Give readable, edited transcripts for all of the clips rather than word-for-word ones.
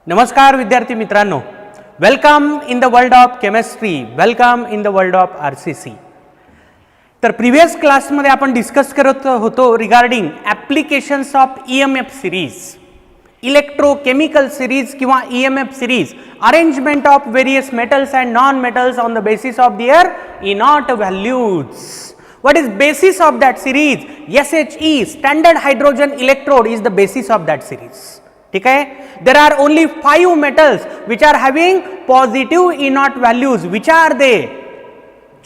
नमस्कार विद्यार्थी मित्रांनो, welcome in the world of chemistry, welcome in the world of RCC. तर प्रिव्हियस क्लासमध्ये आपण डिस्कस करत होतो regarding applications of EMF series, electrochemical series किंवा EMF series, arrangement of various metals and non metals on the basis of their E naught values. What is basis of that series? SHE, standard hydrogen electrode, is the basis of that series. ठीक है. There are only 5 metals which are having positive E0 values. Which are they?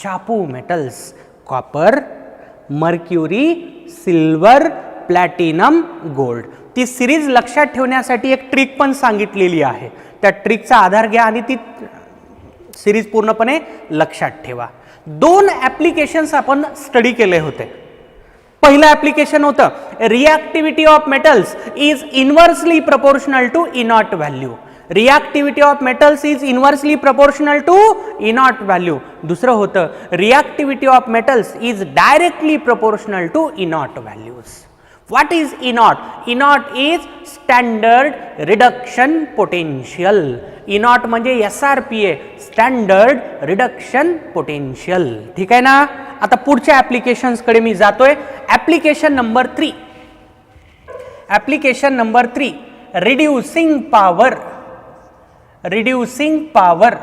चापू metals: copper, mercury, silver, platinum, gold. ती series लक्षात ठेवण्यासाठी एक trick पण सांगितलेली आहे. त्या ट्रिकचा आधार घ्या आणि ती सिरीज पूर्णपणे लक्षात ठेवा. दोन ॲप्लिकेशन्स आपण स्टडी केले होते. पहिलं ॲप्लिकेशन होतं reactivity of metals is inversely proportional to E0 value. Reactivity of metals is inversely proportional to E0 value. दुसरं होतं reactivity of metals is directly proportional to E0 values. What is E0? E0 is standard reduction potential. E0 म्हणजे SRPA, standard reduction potential. ठीक आहे ना. आता पुढच्या applications कडे मी जातोय. Application number 3. Application number 3, reducing power. Reducing power,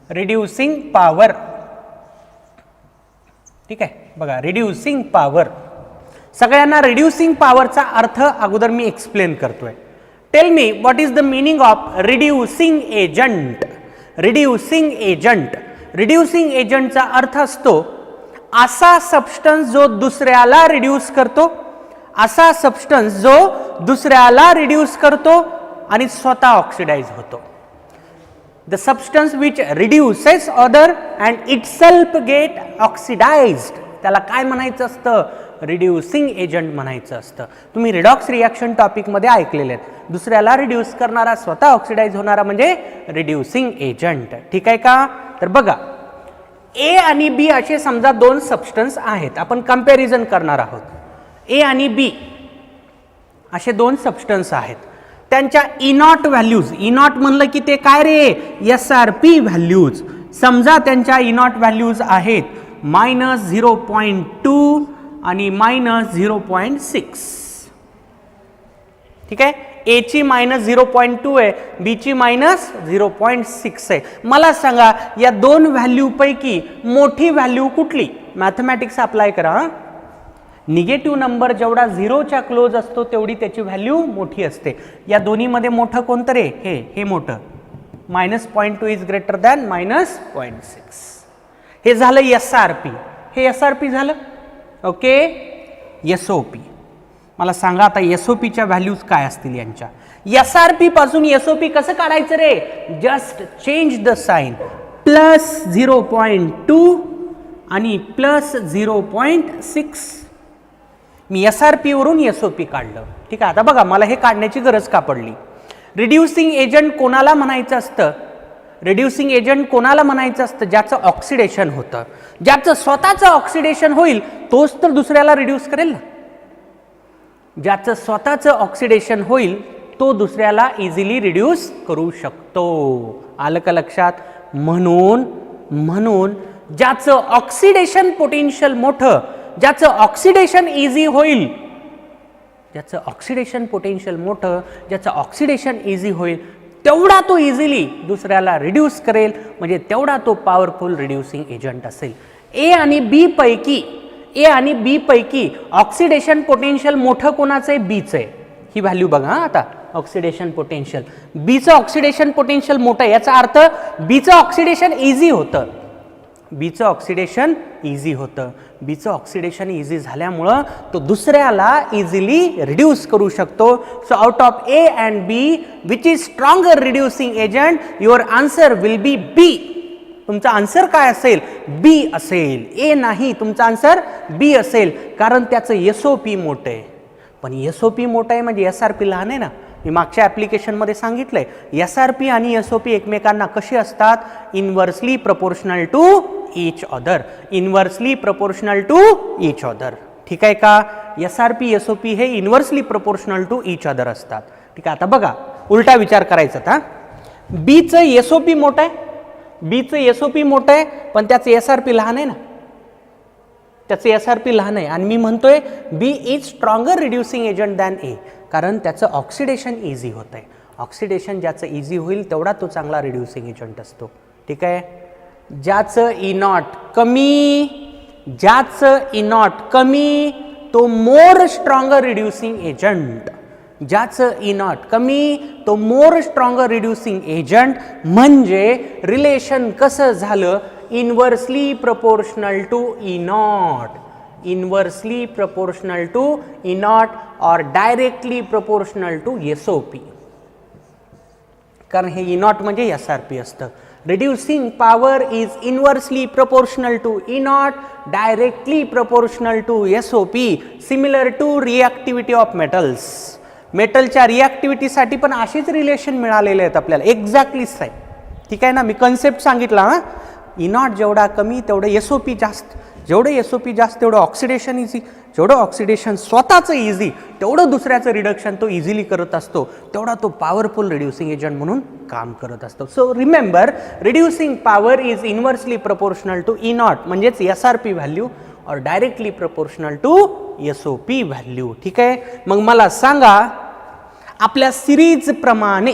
reducing power. ठीक आहे. बघा, रिड्यूसिंग पॉवर. सगळ्यांना रिड्यूसिंग पॉवरचा अर्थ अगोदर मी एक्सप्लेन करतोय. Tell me what is the meaning of reducing agent. Reducing agent, reducing एजंटचा अर्थ असतो असा सबस्टन्स जो दुसऱ्याला रिड्यूस करतो, असा सबस्टन्स जो दुसऱ्याला रिड्यूस करतो आणि स्वतः ऑक्सिडाइज होतो. The substance which reduces other and itself get oxidised, त्याला काय म्हणायचं असतं? रिड्यूसिंग एजंट म्हणायचं असतं. तुम्ही रिडॉक्स रिॲक्शन टॉपिकमध्ये ऐकलेले आहेत. दुसऱ्याला रिड्यूस करणारा, स्वतः ऑक्सिडाइज होणारा म्हणजे रिड्यूसिंग एजंट. ठीक आहे का. तर बघा, ए आणि बी असे समजा दोन सबस्टन्स आहेत. आपण कंपॅरिझन करणार आहोत. ए आणि बी असे दोन सबस्टन्स आहेत. त्यांच्या E0 व्हॅल्यूज, E0 म्हणलं की ते काय रे? SRP values. समजा त्यांच्या E0 व्हॅल्यूज आहेत -0.2 आणि -0.6. ठीक आहे. ए ची -0.2 आहे, बी ची -0.6 आहे. मला सांगा या दोन व्हॅल्यू पैकी मोठी व्हॅल्यू कुठली? मॅथमॅटिक्स अप्लाय करा. निगेटिव्ह नंबर जेवढा 0च्या क्लोज असतो तेवढी त्याची व्हॅल्यू मोठी असते. या दोन्हीमध्ये मोठं कोणतं रे? हे मोठं. -0.2 इज ग्रेटर दॅन -0.6. हे झालं SRP. हे SRP झालं. ओके. SOP. मला सांगा आता SOPच्या व्हॅल्यूज काय असतील यांच्या. SRP पासून SOP कसं काढायचं रे? Just change the sign. +0.2 आणि +0.6. मी SRP वरून SOP काढलं. ठीक आहे. आता बघा, मला हे काढण्याची गरज का पडली? रिड्यूसिंग एजंट कोणाला म्हणायचं असतं? रिड्यूसिंग एजंट कोणाला म्हणायचं असतं? ज्याचं ऑक्सिडेशन होतं. ज्याचं स्वतःचं ऑक्सिडेशन होईल तोच तर दुसऱ्याला रिड्यूस करेल ना. ज्याचं स्वतःचं ऑक्सिडेशन होईल तो दुसऱ्याला इझिली रिड्यूस करू शकतो. आलं का लक्षात? म्हणून ज्याचं ऑक्सिडेशन पोटेन्शियल मोठं, ज्याचं ऑक्सिडेशन इझी होईल, ज्याचं ऑक्सिडेशन पोटेन्शियल मोठं, ज्याचं ऑक्सिडेशन इझी होईल तेवढा तो इझिली दुसऱ्याला रिड्यूस करेल, म्हणजे तेवढा तो पॉवरफुल रिड्यूसिंग एजंट असेल. ए आणि बी पैकी ऑक्सिडेशन पोटेन्शियल मोठं कोणाचं आहे? बीचं आहे. ही व्हॅल्यू बघा आता. ऑक्सिडेशन पोटेन्शियल, बीचं ऑक्सिडेशन पोटेन्शियल मोठं आहे. याचा अर्थ बीचं ऑक्सिडेशन इझी होतं. बीचं ऑक्सिडेशन इझी होतं. बीचं ऑक्सिडेशन इझी झाल्यामुळं तो दुसऱ्याला इझिली रिड्यूस करू शकतो. So out of A and B which is stronger reducing agent, your answer will be B. तुमचा आन्सर काय असेल? बी असेल. ए नाही, तुमचा आन्सर बी असेल. कारण त्याचं SOP मोठं आहे. पण SOP मोठं आहे म्हणजे SRP लहान आहे ना. मी मागच्या ॲप्लिकेशनमध्ये सांगितलंय SRP आणि SOP एकमेकांना कसे असतात? Inversely proportional to each other. Inversely proportional to each other. ठीक आहे का. SRP SOP हे inversely proportional to each other असतात. ठीक आहे. आता बघा, उलटा विचार करायचा था. बीचं एसओपी मोठं आहे, बीचं एसओपी मोठं आहे, पण त्याचं एसआरपी लहान आहे ना, त्याचं एसआरपी लहान आहे. आणि मी म्हणतोय B is stronger reducing agent than A, कारण त्याचं ऑक्सिडेशन इझी होत आहे. ऑक्सिडेशन ज्याचं इझी होईल तेवढा तो चांगला रिड्युसिंग एजंट असतो. ठीक आहे. ज्याचं ई नॉट कमी, ज्याचं ई नॉट कमी तो मोर स्ट्रॉंगर रिड्युसिंग एजंट, ज्याचं ई नॉट कमी तो मोर स्ट्रॉंगर रिड्युसिंग एजंट. म्हणजे रिलेशन कसं झालं, inversely proportional to E naught, inversely proportional to E naught और डायरेक्टली प्रपोर्शनल टू एसओपी, कारण हे ई नॉट म्हणजे एसआरपी असतं. Reducing power is inversely proportional to E naught, directly proportional to SOP. Similar to reactivity of metals, मेटलच्या रिॲक्टिव्हिटीसाठी पण अशीच relation मिळालेले आहेत आपल्याला, एक्झॅक्टलीच आहे. ठीक आहे ना, मी कन्सेप्ट सांगितला. हां, ई नॉट जेवढा कमी तेवढं एसओपी जास्त, जेवढं एसओपी जास्त तेवढं ऑक्सिडेशन इझी, जेवढं ऑक्सिडेशन स्वतःचं इझी तेवढं दुसऱ्याचं रिडक्शन तो इझिली करत असतो, तेवढा तो पॉवरफुल रिड्युसिंग एजंट म्हणून काम करत असतो. So remember, reducing power is inversely proportional to E not म्हणजेच एसआरपी व्हॅल्यू और directly proportional to SOP value. ठीक आहे. मग मला सांगा, आपल्या सिरीजप्रमाणे,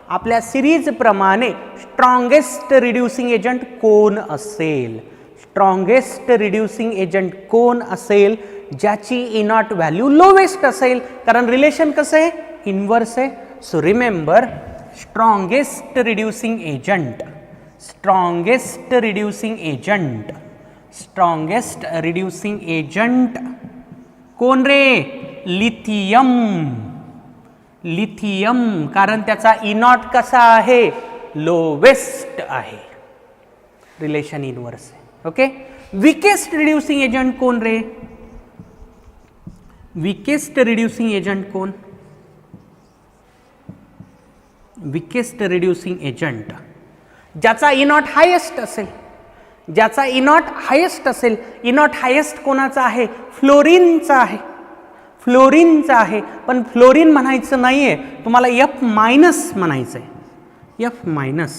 आपल्या सिरीजप्रमाणे स्ट्रॉंगेस्ट रिड्युसिंग एजंट कोण असेल, स्ट्रॉंगेस्ट रिड्युसिंग एजंट कोण असेल, ज्याची ई नॉट व्हॅल्यू लोवेस्ट असेल, कारण रिलेशन कसं आहे, इनवर्स आहे. So remember, strongest reducing agent, strongest reducing agent, strongest reducing agent कोण रे, लिथियम, लिथियम, कारण त्याचा ई नॉट कसा आहे, लोवेस्ट आहे, रिलेशन इनवर्स आहे. ओके. वीकेस्ट रिड्युसिंग एजंट कोण रे, वीकेस्ट रिड्युसिंग एजंट कोण, वीकेस्ट रिड्युसिंग एजंट ज्याचा ई नॉट हायेस्ट असेल, ज्याचा ई नॉट हायेस्ट असेल. ई नॉट हायेस्ट कोणाचा आहे, फ्लोरीनचा आहे, फ्लोरीनचा आहे. पण फ्लोरीन म्हणायचं नाहीये, तुम्हाला एफ मायनस म्हणायचं आहे, एफ मायनस,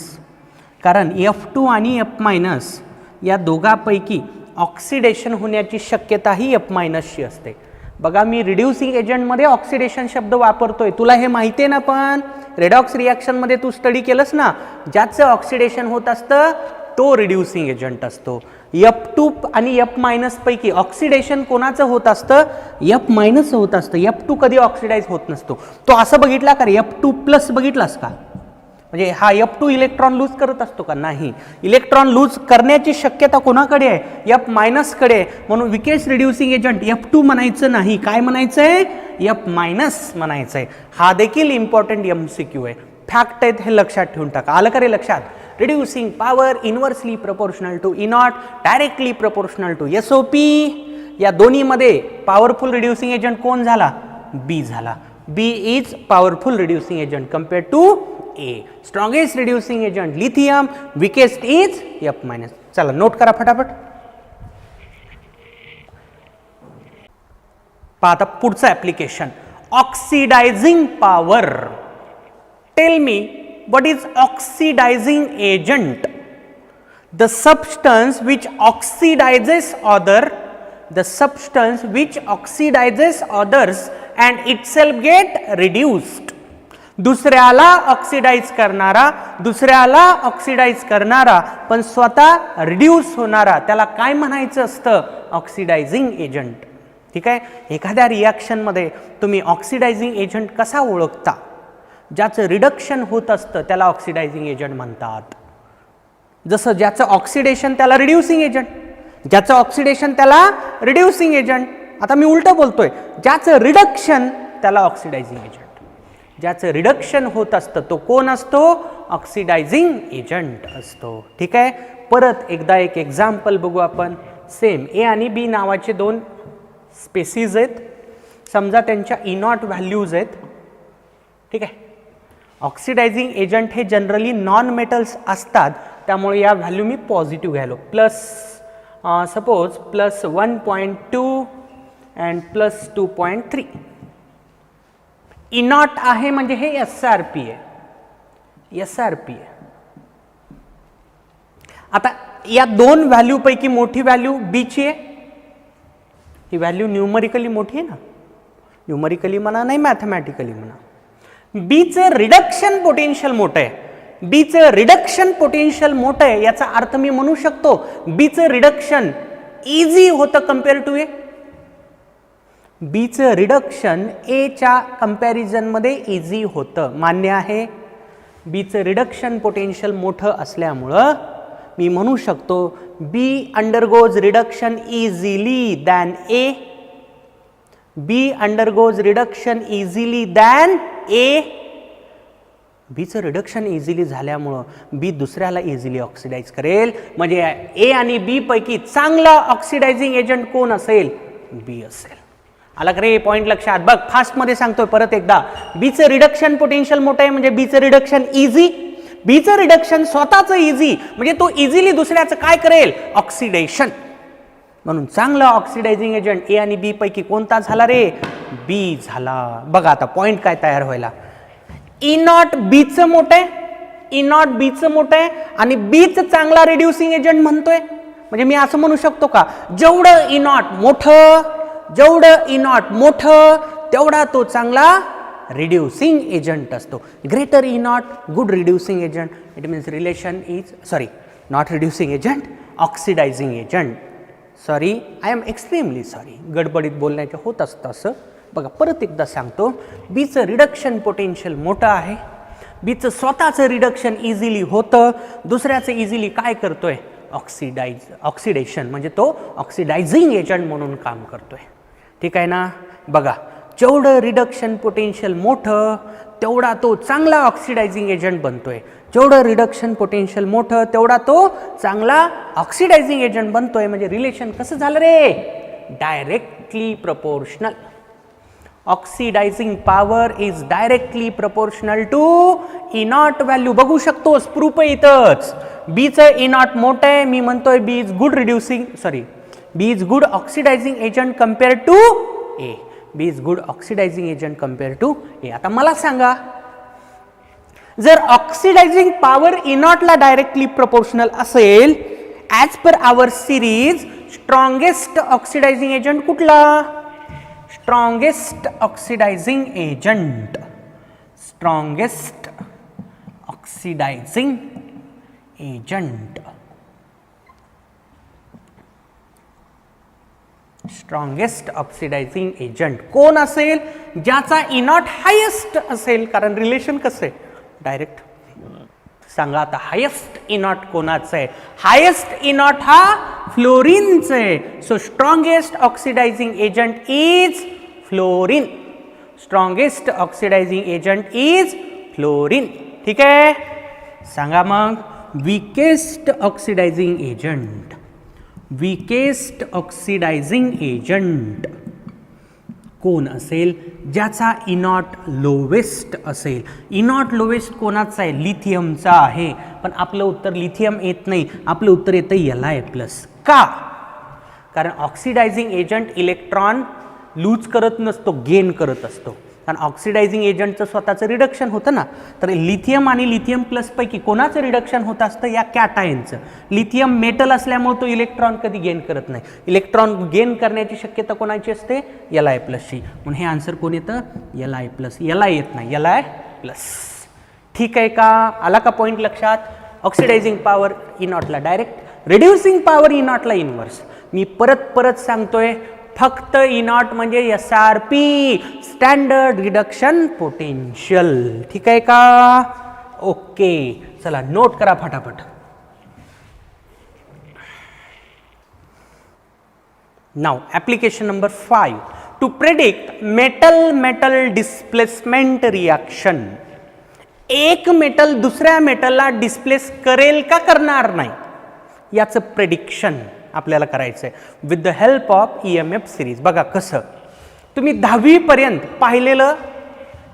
कारण F2 आणि F मायनस या दोघांपैकी ऑक्सिडेशन होण्याची शक्यताही F मायनसची असते. बघा, मी रिड्युसिंग एजंटमध्ये ऑक्सिडेशन शब्द वापरतोय, तुला हे माहिती आहे ना, पण रेडॉक्स रिॲक्शनमध्ये तू स्टडी केलंस ना, ज्याचं ऑक्सिडेशन होत असतं तो रिड्युसिंग एजंट असतो. F2 आणि F मायनस पैकी ऑक्सिडेशन कोणाचं होत असतं, F मायनस होत असतं. F2 कधी ऑक्सिडाइज होत नसतो. तो असं बघितला का रे, F2 प्लस बघितलास का, म्हणजे हा F2 इलेक्ट्रॉन लूज करत असतो का, नाही. इलेक्ट्रॉन लूज करण्याची शक्यता कोणाकडे आहे, F मायनस कडे आहे. म्हणून विकेस्ट रिड्युसिंग एजंट F2 म्हणायचं नाही, काय म्हणायचं आहे, F मायनस म्हणायचं आहे. हा देखील इम्पॉर्टंट MCQ आहे, फॅक्ट आहेत, हे लक्षात ठेवून टाका. आलं का रे लक्षात. Reducing power inversely proportional to E naught, directly proportional to SOP. या दोन्हीमध्ये पॉवरफुल रिड्युसिंग एजंट कोण झाला, बी झाला. B is powerful reducing agent compare to A. Strongest reducing agent lithium, weakest is F minus. चला note करा फटाफट. पहा आता पुढचं application, oxidizing power. Tell me, what is oxidizing agent? The substance which oxidizes other, the substance which oxidizes others and itself get reduced. दुसऱ्याला oxidise करणारा, दुसऱ्याला oxidise करणारा पण स्वतः रिड्यूस होणारा, त्याला काय म्हणायचं असतं, ऑक्सिडायझिंग एजंट. ठीक आहे. एखाद्या रिॲक्शन मध्ये तुम्ही ऑक्सिडायझिंग एजंट कसा ओळखता, ज्याचं रिडक्शन होत असतं त्याला ऑक्सिडायझिंग एजंट म्हणतात. जसं ज्याचं ऑक्सिडेशन त्याला रिड्युसिंग एजंट, ज्याचं ऑक्सिडेशन त्याला रिड्युसिंग एजंट. आता मी उलटं बोलतोय, ज्याचं रिडक्शन त्याला ऑक्सिडायझिंग एजंट. ज्याचं रिडक्शन होत असतं तो कोण असतो, ऑक्सिडायझिंग एजंट असतो. ठीक आहे. परत एकदा एक एक्झाम्पल बघू आपण. सेम ए आणि बी नावाचे दोन स्पेसीज आहेत. समजा त्यांच्या ई नॉट व्हॅल्यूज आहेत. ठीक आहे. ऑक्सिडायझिंग एजंट हे जनरली नॉन मेटल्स असतात, त्यामुळे या व्हॅल्यू मी पॉझिटिव्ह घ्यायलो. Plus suppose plus 1.2 and plus 2.3. E naught आहे म्हणजे हे SRP आहे, SRP आहे. आता या दोन व्हॅल्यू पैकी मोठी व्हॅल्यू बी ची आहे. ही व्हॅल्यू न्यूमरिकली मोठी आहे ना, न्यूमरिकली म्हणा नाही मॅथमॅटिकली म्हणा. बीचं रिडक्शन पोटेन्शियल मोठं आहे, बीचं रिडक्शन पोटेन्शियल मोठं आहे. याचा अर्थ मी म्हणू शकतो बीचं रिडक्शन इझी होतं कम्पेअर टू ए. बीचं रिडक्शन एच्या कंपॅरिझनमध्ये इझी होतं, मान्य आहे. बीचं रिडक्शन पोटेन्शियल मोठं असल्यामुळं मी म्हणू शकतो बी अंडरगोज रिडक्शन इझिली दॅन ए. बी अंडरगोज रिडक्शन इझिली दॅन ए. बीचं रिडक्शन इझिली झाल्यामुळं बी दुसऱ्याला इझिली ऑक्सिडाइज करेल. म्हणजे ए आणि बी पैकी चांगला ऑक्सिडायझिंग एजंट कोण असेल? बी असेल. आला का रे पॉइंट लक्षात? बघ फास्टमध्ये सांगतोय परत एकदा, बीचं रिडक्शन पोटेन्शियल मोठं आहे म्हणजे बीचं रिडक्शन इझी. बीचं रिडक्शन स्वतःचं इझी म्हणजे तो इझिली दुसऱ्याचं काय करेल? ऑक्सिडेशन. म्हणून चांगला ऑक्सिडायझिंग एजंट ए आणि बी पैकी कोणता झाला रे? बी झाला. बघा आता पॉइंट काय तयार व्हायला, ई नॉट बीचं मोठं आहे, ई नॉट बीचं मोठं आहे आणि बीचं चांगला रिड्युसिंग एजंट म्हणतोय. म्हणजे मी असं म्हणू शकतो का, जेवढं ई नॉट मोठं, जेवढं ई नॉट मोठं तेवढा तो चांगला रिड्युसिंग एजंट असतो. Greater E not good reducing agent. It means relation is sorry not reducing agent, oxidizing agent. Sorry, I am extremely sorry, गडबडीत बोलण्याचं होत असतं असं. बघा परत एकदा सांगतो, बीचं रिडक्शन पोटेन्शियल मोठं आहे, बीचं स्वतःचं रिडक्शन इझिली होतं, दुसऱ्याचं इझिली काय करतोय? ऑक्सिडेशन म्हणजे तो ऑक्सिडायझिंग एजंट म्हणून काम करतोय. ठीक आहे ना? बघा जेवढं रिडक्शन पोटेन्शियल मोठं तेवढा तो चांगला ऑक्सिडायझिंग एजंट बनतोय. जेवढं रिडक्शन पोटेन्शियल मोठं तेवढा तो चांगला ऑक्सिडायझिंग एजंट बनतोय. म्हणजे रिलेशन कसं झालं रे? Directly proportional. Oxidizing power is directly proportional to E naught value. बघू शकतोस, प्रूफ आहे इथंच. बीचं ई नॉट मोठं आहे, मी म्हणतोय B is good reducing sorry B is good oxidizing agent compare to A. B is good oxidizing agent compare to A. आता मला सांगा, जर ऑक्सिडायझिंग पॉवर ई नॉटला डायरेक्टली प्रपोर्शनल असेल, as per our series strongest oxidizing agent कुठला? Strongest oxidizing agent. Strongest oxidizing agent. Strongest oxidizing agent कोण असेल? ज्याचा ई नॉट हायेस्ट असेल. कारण रिलेशन कसं आहे? डायरेक्ट. सांगा आता हायेस्ट ई नॉट कोणाचं आहे? हायेस्ट ई नॉट हा फ्लोरीनचं आहे. So strongest oxidizing agent is fluorine. Strongest oxidizing agent is fluorine. ठीक आहे? सांगा मग weakest oxidizing agent. Weakest oxidising agent कोण असेल? ज्याचा ई नॉट लोवेस्ट असेल. ई नॉट लोवेस्ट कोणाचा आहे? लिथियमचा आहे. पण आपलं उत्तर लिथियम येत नाही, आपलं उत्तर येतं Li+. का? कारण ऑक्सिडायझिंग एजंट इलेक्ट्रॉन लूज करत नसतो, गेन करत असतो. कारण ऑक्सिडायझिंग एजंटचं स्वतःचं रिडक्शन होतं ना. तर लिथियम आणि लिथियम प्लस पैकी कोणाचं रिडक्शन होत असतं? या कॅटायनचं. लिथियम मेटल असल्यामुळे तो इलेक्ट्रॉन कधी गेन करत नाही. इलेक्ट्रॉन गेन करण्याची शक्यता कोणाची असते? Li+ची. म्हणून हे आन्सर कोण येतं? Li+. Li येत नाही, Li+. ठीक आहे का? आला का पॉईंट लक्षात? ऑक्सिडायझिंग पॉवर ई नॉटला डायरेक्ट, रिड्युसिंग पॉवर ई नॉटला इनव्हर्स. मी परत सांगतोय, फक्त ई नॉट म्हणजे SRP, स्टँडर्ड रिडक्शन पोटेन्शियल. ठीक आहे का? ओके, चला नोट करा फटाफट. Now application number 5 to predict metal displacement reaction. एक मेटल दुसऱ्या मेटलला डिस्प्लेस करेल का करणार नाही याचं प्रेडिक्शन आपल्याला करायचं आहे with the help of EMF series. बघा कसं, तुम्ही 10वी पर्यंत पाहिलेलं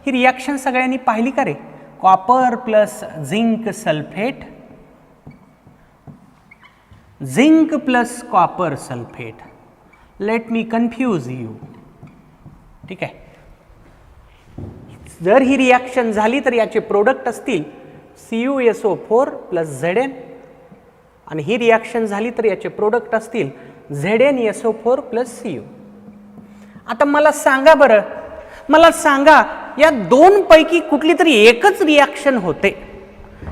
ही रिॲक्शन सगळ्यांनी पाहिली का रे? Copper plus zinc sulphate, zinc plus copper sulphate. Let me confuse you. ठीक आहे, जर ही रिॲक्शन झाली तर याचे प्रोडक्ट असतील CuSO4 प्लस Zn, आणि ही रिॲक्शन झाली तर याचे प्रोडक्ट असतील ZnSO4 प्लस Cu. आता मला सांगा बरं, मला सांगा या दोन पैकी कुठली तरी एकच रिॲक्शन होते,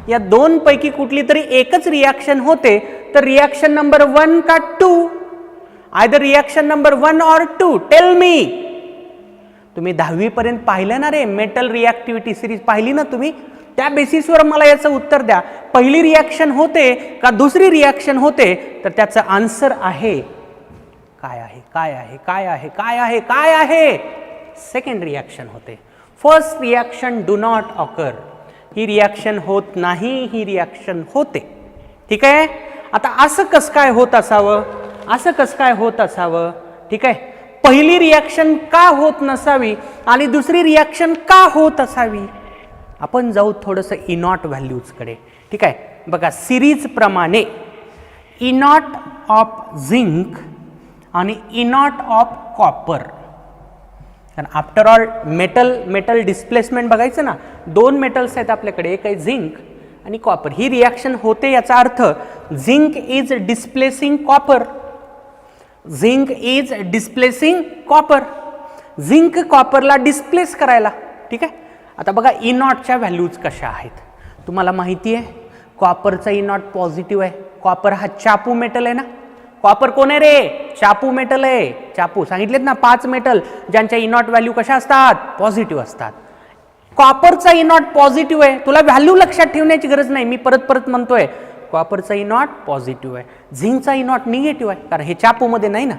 या दोन पैकी कुठली तरी एकच रिॲक्शन होते, तर रिॲक्शन नंबर 1 का 2? आयदर रिॲक्शन नंबर 1 और 2. Tell me. तुम्ही 10वी पर्यंत पाहिलं ना रे, मेटल रिॲक्टिव्हिटी सिरीज पाहिली ना तुम्ही, त्या बेसिसवर मला याचं उत्तर द्या. पहिली रिॲक्शन होते का दुसरी रिॲक्शन होते? तर त्याचं आन्सर आहे काय आहे, काय आहे, काय आहे, काय आहे, काय आहे? सेकंड रिॲक्शन होते. First reaction do not occur. He reaction होत नाही, ही रिॲक्शन होते. ठीक आहे. आता असं कसं काय होत असावं, असं कसं काय होत असावं? ठीक आहे. पहिली रिॲक्शन का होत नसावी आणि दुसरी रिॲक्शन का होत असावी? आपण जाऊ थोडंसं इनॉट व्हॅल्यूजकडे. ठीक आहे. बघा, सिरीज प्रमाणे इनॉट ऑफ झिंक आणि इनॉट ऑफ कॉपर, कारण आफ्टर ऑल मेटल डिस्प्लेसमेंट बघायचं ना, दोन मेटल्स आहेत आपल्याकडे, एक आहे झिंक आणि कॉपर. ही रिॲक्शन होते, याचा अर्थ zinc is displacing copper. Zinc is displacing copper. Zinc कॉपरला डिस्प्लेस करायला. ठीक आहे. आता बघा इनॉटच्या व्हॅल्यूज कशा आहेत तुम्हाला माहिती आहे. कॉपरचा इनॉट पॉझिटिव्ह आहे. कॉपर हा चापू मेटल आहे ना. कॉपर कोण आहे रे? चापू मेटल आहे. चापू सांगितलेत ना, 5 मेटल ज्यांच्या इनॉट व्हॅल्यू कशा असतात? पॉझिटिव्ह असतात. कॉपरचा इनॉट पॉझिटिव्ह आहे. तुला व्हॅल्यू लक्षात ठेवण्याची गरज नाही, मी परत परत म्हणतोय. कॉपरचा इनॉट पॉझिटिव्ह आहे. झिंकचा इनॉट निगेटिव्ह आहे, कारण हे चापूमध्ये नाही ना.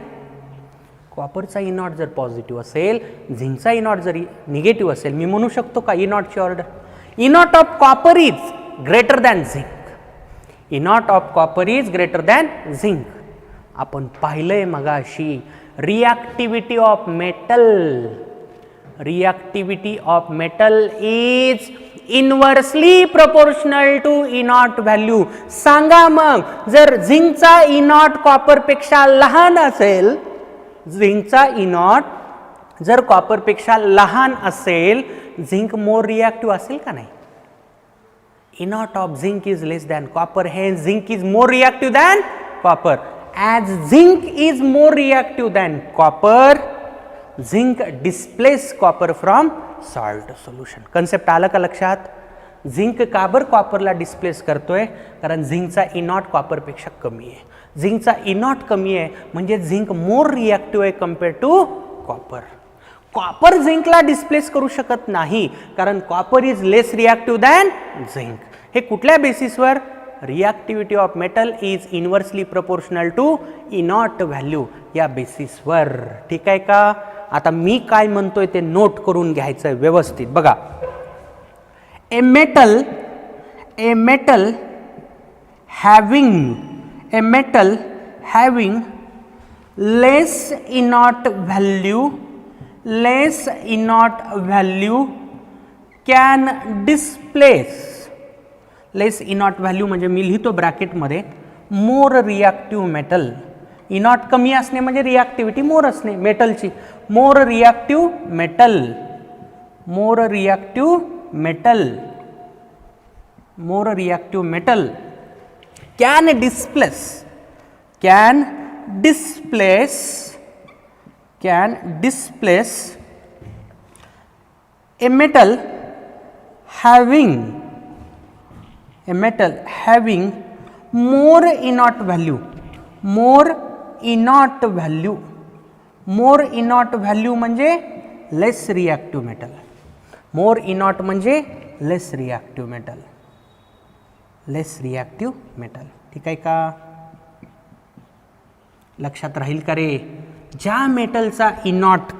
कॉपरचा इनॉट जर पॉझिटिव्ह असेल, झिंकचा इनॉट जरी निगेटिव्ह असेल, मी म्हणू शकतो का इनॉटची order? E naught of copper is greater than zinc. E naught of copper is greater than zinc. आपण पाहिलंय मगाशी reactivity of metal. Reactivity of metal is inversely proportional to E naught value. सांगा मग, जर झिंकचा इनॉट कॉपर पेक्षा लहान असेल, झिंकचा इनॉट जर कॉपर पेक्षा लहान असेल, झिंक मोर रिॲक्टिव्ह असेल का नाही? E naught of zinc is less than copper, hence zinc is more reactive than copper. As zinc is more reactive than copper, zinc displace copper from salt solution. Concept आलं का लक्षात? Zinc का बरं कॉपरला displace करतोय? कारण झिंकचा इनॉट कॉपरपेक्षा कमी आहे. झिंकचा इनॉट कमी आहे म्हणजे झिंक मोर रिॲक्टिव्ह आहे कम्पेअर टू कॉपर. कॉपर झिंकला डिस्प्लेस करू शकत नाही, कारण copper is less reactive than zinc. हे कुठल्या बेसिसवर? Reactivity of metal is inversely proportional to E naught value, या बेसिसवर. ठीक आहे का? आता मी काय म्हणतोय ते नोट करून घ्यायचं व्यवस्थित. बघा, a metal having less E naught value can displace. Less E naught value म्हणजे मी लिहितो ब्रॅकेटमध्ये मोर रिॲक्टिव्ह मेटल. इनॉट कमी असणे म्हणजे रिॲक्टिव्हिटी मोर असणे मेटलची. More reactive metal can displace a metal having more inert value. more inert value म्हणजे less reactive metal. more inert म्हणजे less reactive metal. ठीक आहे का? लक्षात राहील का रे? ज्या मेटलचा इनॉट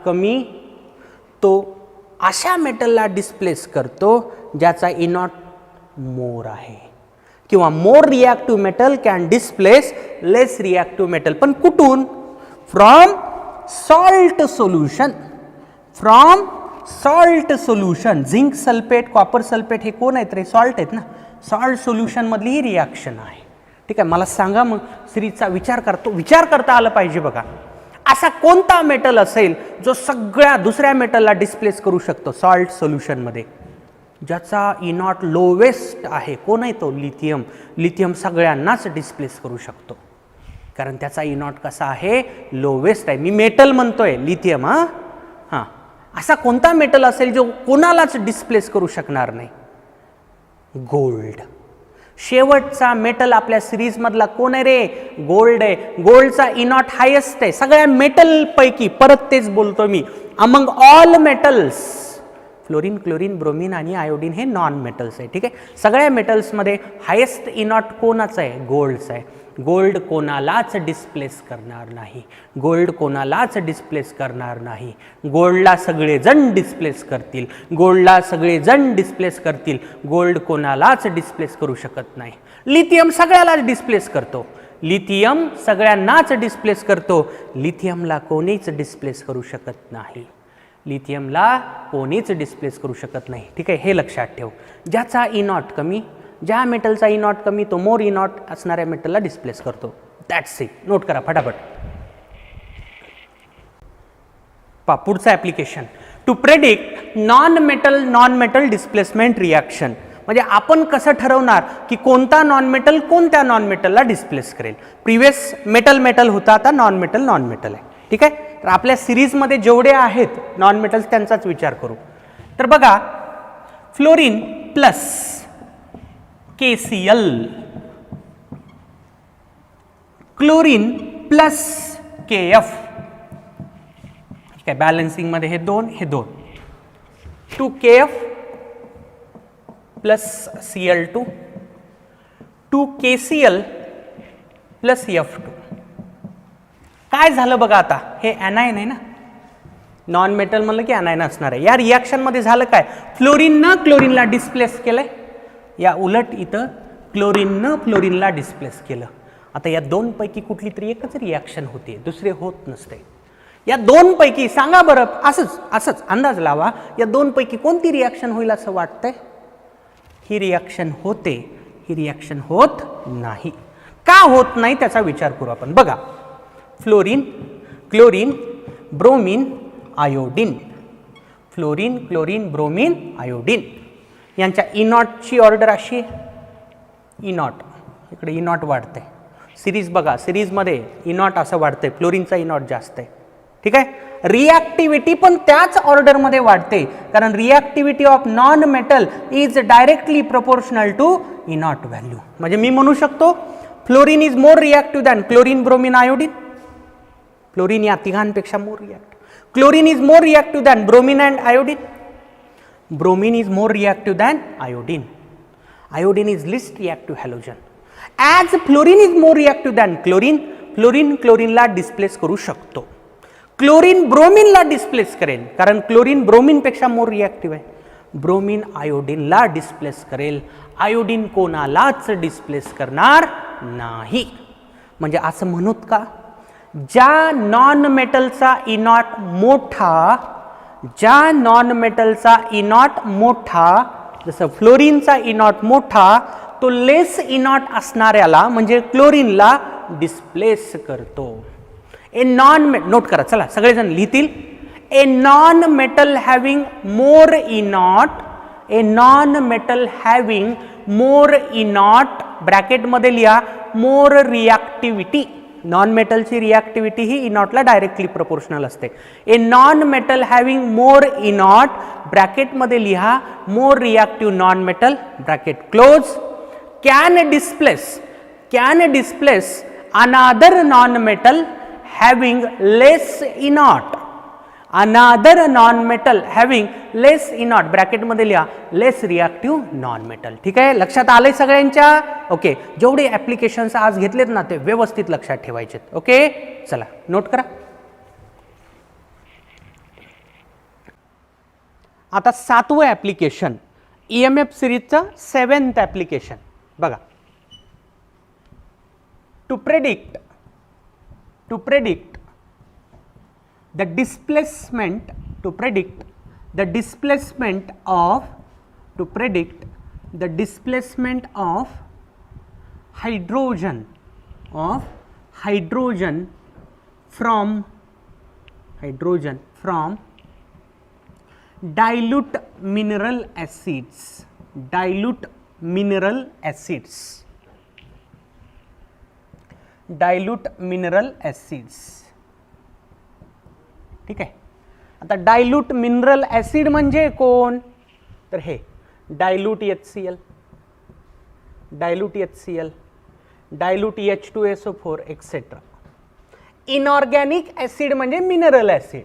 कमी तो अशा मेटलला डिस्प्लेस करतो ज्याचा इनॉट मोर आहे, किंवा more reactive metal can displace less reactive metal. पण कुठून? From salt solution. Zinc sulphate, copper sulphate हे कोण आहेत रे? सॉल्ट आहेत ना. सॉल्ट सोल्युशन मधली ही रिॲक्शन आहे. ठीक आहे. मला सांगा मग, सिरीजचा विचार करता आलं पाहिजे. बघा, असा कोणता मेटल असेल जो सगळ्या दुसऱ्या मेटलला डिस्प्लेस करू शकतो सॉल्ट सोल्युशनमध्ये, ज्याचा ई नॉट लोवेस्ट आहे? कोण आहे तो? लिथियम. लिथियम सगळ्यांनाच डिस्प्लेस करू शकतो कारण त्याचा ई नॉट कसा आहे? लोवेस्ट आहे. मी मेटल म्हणतोय, लिथियम. हां, असा कोणता मेटल असेल जो कोणालाच डिस्प्लेस करू शकणार नाही? गोल्ड. शेवटचा मेटल आपल्या सिरीजमधला कोण आहे रे? गोल्ड आहे. गोल्डचा ई नॉट हायेस्ट आहे सगळ्या मेटल पैकी. परत तेच बोलतो मी, among all metals fluorine, chlorine, bromine आणि आयोडीन हे नॉन मेटल्स आहे. ठीक आहे, सगळ्या मेटल्समध्ये हायेस्ट ई नॉट कोणाचा आहे? गोल्डचा आहे. गोल्ड कोणालाच डिस्प्लेस करणार नाही. गोल्ड कोणालाच डिस्प्लेस करणार नाही. गोल्डला सगळेजण डिस्प्लेस करतील. गोल्डला सगळेजण डिस्प्लेस करतील. गोल्ड कोणालाच डिस्प्लेस करू शकत नाही. लिथियम सगळ्यालाच डिस्प्लेस करतो. लिथियम सगळ्यांनाच डिस्प्लेस करतो. लिथियमला कोणीच डिस्प्लेस करू शकत नाही. लिथियमला कोणीच डिस्प्लेस करू शकत नाही. ठीक आहे, हे लक्षात ठेव. ज्याचा ई नॉट कमी, ज्या मेटलचा ई नॉट कमी, तो मोर ई नॉट असणाऱ्या मेटलला डिस्प्लेस करतो. That's it. नोट करा फटाफट. पुढचं application, to predict non metal displacement reaction. म्हणजे आपण कसं ठरवणार की कोणता नॉन मेटल कोणत्या नॉन मेटलला डिस्प्लेस करेल? प्रिव्हियस मेटल होता, आता नॉन मेटल आहे. ठीक आहे, तर आपल्या सिरीजमध्ये जेवढे आहेत नॉन मेटल्स त्यांचाच विचार करू. तर बघा, fluorine plus KCl, chlorine plus KF. ठीक आहे, बॅलन्सिंग मध्ये हे दोन 2KF plus Cl2, 2KCl plus F2. काय झालं बघा, आता हे ॲनायन आहे ना, नॉन मेटल म्हणलं की ॲनायन असणार आहे. या रिॲक्शन मध्ये झालं काय? फ्लोरीननं क्लोरीनला डिस्प्लेस केलंय, या उलट इथं क्लोरीननं फ्लोरीनला डिस्प्लेस केलं. आता या दोन पैकी कुठली तरी एकच रिॲक्शन होते, दुसरे होत नसते. या दोन पैकी सांगा बरं, असंच अंदाज लावा, या दोन पैकी कोणती रिॲक्शन होईल असं वाटतंय? ही रिॲक्शन होते, ही रिॲक्शन होत नाही. का होत नाही त्याचा विचार करू आपण. बघा, fluorine, chlorine, bromine, iodine. Fluorine, chlorine, bromine, iodine यांच्या ई नॉटची ऑर्डर अशी आहे. ई नॉट इकडे ई नॉट वाढते. सिरीज बघा, सिरीजमध्ये ई नॉट असं वाढतंय, फ्लोरीनचा ई नॉट जास्त आहे. ठीक आहे, रिॲक्टिव्हिटी पण त्याच ऑर्डरमध्ये वाढते कारण reactivity of non metal is directly proportional to E naught value. म्हणजे मी म्हणू शकतो fluorine is more reactive than chlorine, bromine, iodine. Fluorine या तिघांपेक्षा more reactive. Chlorine is more reactive than bromine and iodine. Bromine is more reactive than iodine. Iodine is least reactive halogen. As fluorine is more reactive than chlorine, fluorine क्लोरीनला displace करू शकतो. Chlorine ब्रोमीनला displace करेल कारण chlorine ब्रोमीनपेक्षा मोर reactive आहे. Bromine आयोडीनला displace करेल, iodine कोणालाच displace करणार नाही. म्हणजे असं म्हणूत का, ज्या नॉन मेटलचा ई नॉट मोठा, ज्या नॉन मेटलचा ई नॉट मोठा, जसं फ्लोरीनचा ई नॉट मोठा, तो लेस ई नॉट असणाऱ्याला म्हणजे क्लोरीनला डिस्प्लेस करतो. ए नॉन, नोट करा, चला सगळेजण लिहितील. A non metal having more E naught, a non metal having more E naught, ब्रॅकेटमध्ये लिहा मोर रिॲक्टिव्हिटी. नॉन मेटलची रिॲक्टिव्हिटी ही ई नॉटला डायरेक्टली प्रोपोर्शनल असते. A non metal having more E naught, ब्रॅकेटमध्ये लिहा more reactive non metal, bracket close, can displace another non metal having less E naught, another non-metal having less E naught, bracket मध्ये लिहा लेस reactive non metal. ठीक आहे, लक्षात आलंय सगळ्यांच्या? Okay, जेवढे ऍप्लिकेशन्स आज घेतलेत ना ते व्यवस्थित लक्षात ठेवायचे. ओके, चला नोट करा. आता 7वं ऍप्लिकेशन, EMF सिरीजचं 7th ऍप्लिकेशन बघा. To predict the displacement of hydrogen from hydrogen from dilute mineral acids, dilute mineral acids, dilute mineral acids. ठीक आहे. आता डायल्यूट मिनरल ॲसिड म्हणजे कोण, तर हे dilute HCl, dilute HCl, dilute H2SO4 etcetera. Inorganic acid म्हणजे mineral acid,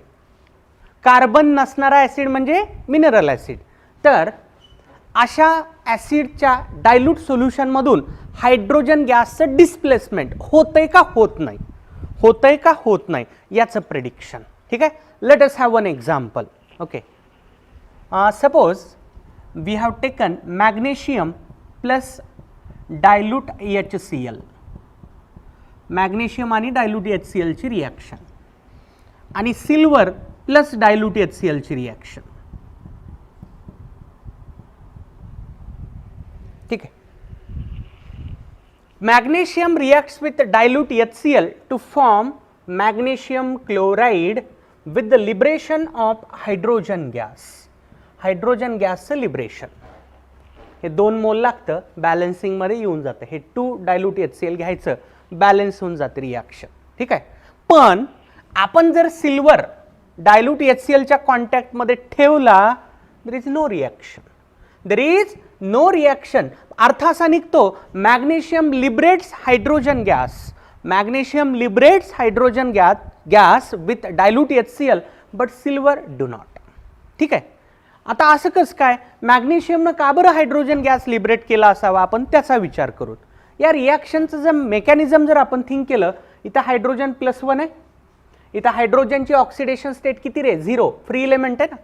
carbon नसणारा acid म्हणजे मिनरल ॲसिड. तर अशा ॲसिडच्या डायल्यूट सोल्युशनमधून हायड्रोजन गॅसचं डिस्प्लेसमेंट होतंय का होत नाही, होतंय का होत नाही याचं प्रेडिक्शन. ठीक आहे. Let us have one example. Okay, suppose we have taken magnesium plus dilute HCl, magnesium आणि डायल्यूट HCl ची रिॲक्शन, आणि सिल्वर प्लस डायल्यूट HCl ची रिॲक्शन. ठीक आहे. Magnesium reacts with dilute HCl to form magnesium chloride with the liberation of hydrogen gas. Hydrogen गॅसचं liberation हे 2 मोल लागतं, बॅलन्सिंगमध्ये येऊन जातं. हे 2 डायल्यूट HCl घ्यायचं, बॅलन्स होऊन जाते रिॲक्शन. ठीक आहे. पण आपण जर सिल्वर डायल्यूट HClच्या कॉन्टॅक्टमध्ये ठेवला, there is no reaction, there is no reaction. अर्थ असा निघतो magnesium liberates hydrogen gas, magnesium liberates hydrogen gas with dilute HCl but silver do not. ठीक आहे. आता असं कसं काय, मॅग्नेशियमनं का बरं हायड्रोजन गॅस लिबरेट केला असावा, आपण त्याचा विचार करू. या रिॲक्शनचं जर मेकॅनिझम जर आपण थिंक केलं, इथं हायड्रोजन +1 आहे, इथं हायड्रोजनची ऑक्सिडेशन स्टेट किती रे, 0, फ्री एलिमेंट आहे ना.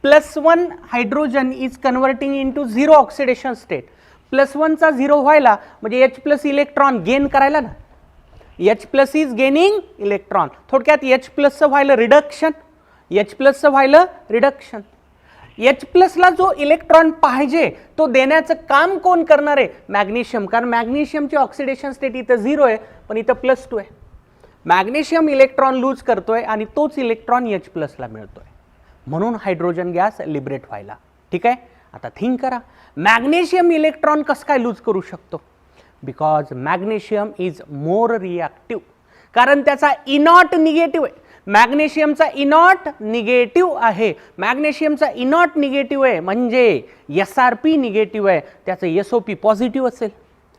+1 hydrogen is converting into 0 oxidation state. +1 चा 0 व्हायला म्हणजे H+ इलेक्ट्रॉन गेन करायला ना, H+ इज गेनिंग इलेक्ट्रॉन. थोडक्यात H+ व्हायला रिडक्शन, H+ व्हायला रिडक्शन. H+ ला जो इलेक्ट्रॉन पाहिजे तो देण्याचं काम कोण करणार आहे, मॅग्नेशियम. कारण मॅग्नेशियमची ऑक्सिडेशन स्टेट इथं 0 आहे, पण इथं +2 आहे. मॅग्नेशियम इलेक्ट्रॉन लूज करतोय आणि तोच इलेक्ट्रॉन H+ ला मिळतोय, म्हणून हायड्रोजन गॅस लिबरेट व्हायला. ठीक आहे. आता थिंक करा, मॅग्नेशियम इलेक्ट्रॉन कसं काय लूज करू शकतो, because magnesium is more reactive, कारण त्याचा इनॉट निगेटिव्ह आहे. मॅग्नेशियमचा इनॉट निगेटिव्ह आहे, मॅग्नेशियमचा इनॉट निगेटिव्ह आहे म्हणजे SRP निगेटिव्ह आहे, त्याचं SOP पॉझिटिव्ह असेल.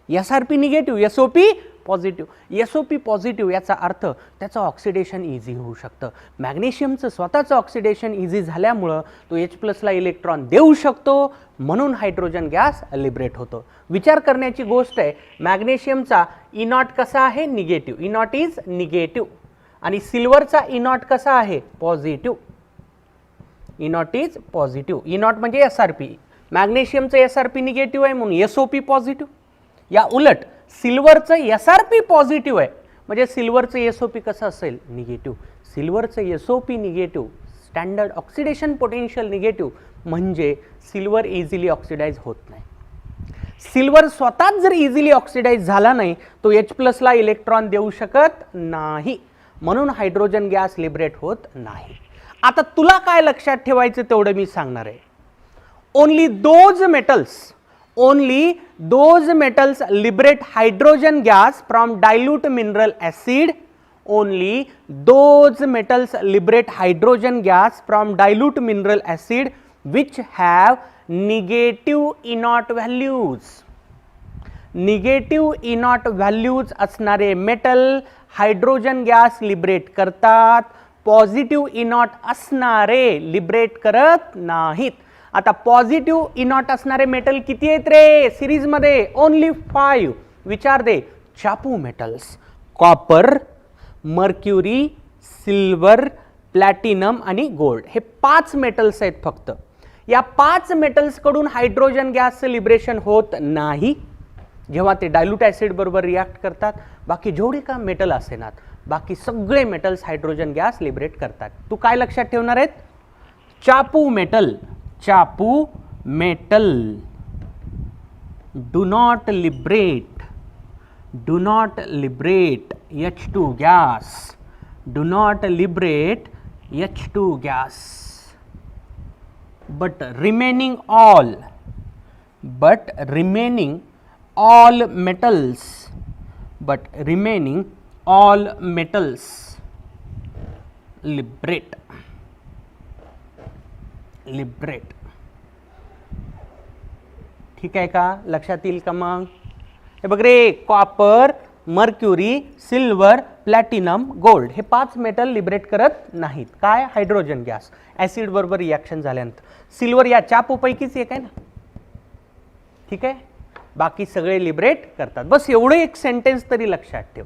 SRP negative, SOP positive. SOP positive याचा अर्थ त्याचं ऑक्सिडेशन इझी होऊ शकतं. मॅग्नेशियमचं स्वतःचं ऑक्सिडेशन इझी झाल्यामुळं तो H+ ला इलेक्ट्रॉन देऊ शकतो, म्हणून हायड्रोजन गॅस लिबरेट होतो. विचार करण्याची गोष्ट आहे, मॅग्नेशियमचा इनॉट कसा आहे, निगेटिव्ह, इनॉट इज निगेटिव्ह. आणि सिल्वरचा इनॉट कसा आहे, पॉझिटिव्ह, इनॉट इज पॉझिटिव्ह. इनॉट म्हणजे SRP, मॅग्नेशियमचं SRP निगेटिव्ह आहे म्हणून SOP पॉझिटिव्ह. या उलट सिल्वरचं SRP पॉझिटिव्ह आहे म्हणजे सिल्वरचं SOP कसं असेल, निगेटिव्ह. सिल्वरचं SOP negative, standard oxidation potential negative, म्हणजे सिल्वर इझिली ऑक्सिडाइज होत नाही. सिल्वर स्वतःच जर इझिली ऑक्सिडाइज झाला नाही तो H+ ला इलेक्ट्रॉन देऊ शकत नाही, म्हणून हायड्रोजन गॅस लिबरेट होत नाही. आता तुला काय लक्षात ठेवायचं तेवढं मी सांगणार आहे. Only those metals liberate hydrogen gas from dilute mineral acid. Only those metals liberate hydrogen gas from dilute mineral acid which have negative E naught values. Negative E naught values असणारे मेटल हायड्रोजन गॅस लिबरेट करतात, positive E naught असणारे liberate करत नाहीत. आता positive E naught असणारे metal किती आहेत रे सिरीजमध्ये, ओनली 5. विचार दे, चापू metals, copper, mercury, silver, platinum आणि गोल्ड, हे 5 मेटल्स आहेत फक्त. या 5 मेटल्स कडून हायड्रोजन गॅसचं लिबरेशन होत नाही जेव्हा ते डायल्यूट ॲसिड बरोबर रिॲक्ट करतात. बाकी जेवढे का मेटल असेनात, बाकी सगळे मेटल्स हायड्रोजन गॅस लिबरेट करतात. तू काय लक्षात ठेवणार आहेत, चापू मेटल, चापू metal do not liberate H2 gas, do not liberate H2 gas, but remaining all metals liberate. ठीक आहे का, लक्षात येईल का मग? हे बघ रे, copper, mercury, silver, platinum, gold हे 5 मेटल लिबरेट करत नाहीत. काय? हायड्रोजन गॅस ऍसिड बरोबर रिॲक्शन झाल्यानंतर. सिल्वर या 4 पैकीच एक आहे ना, ठीक आहे, बाकी सगळे लिबरेट करतात. बस एवढं एक सेंटेन्स तरी लक्षात ठेव.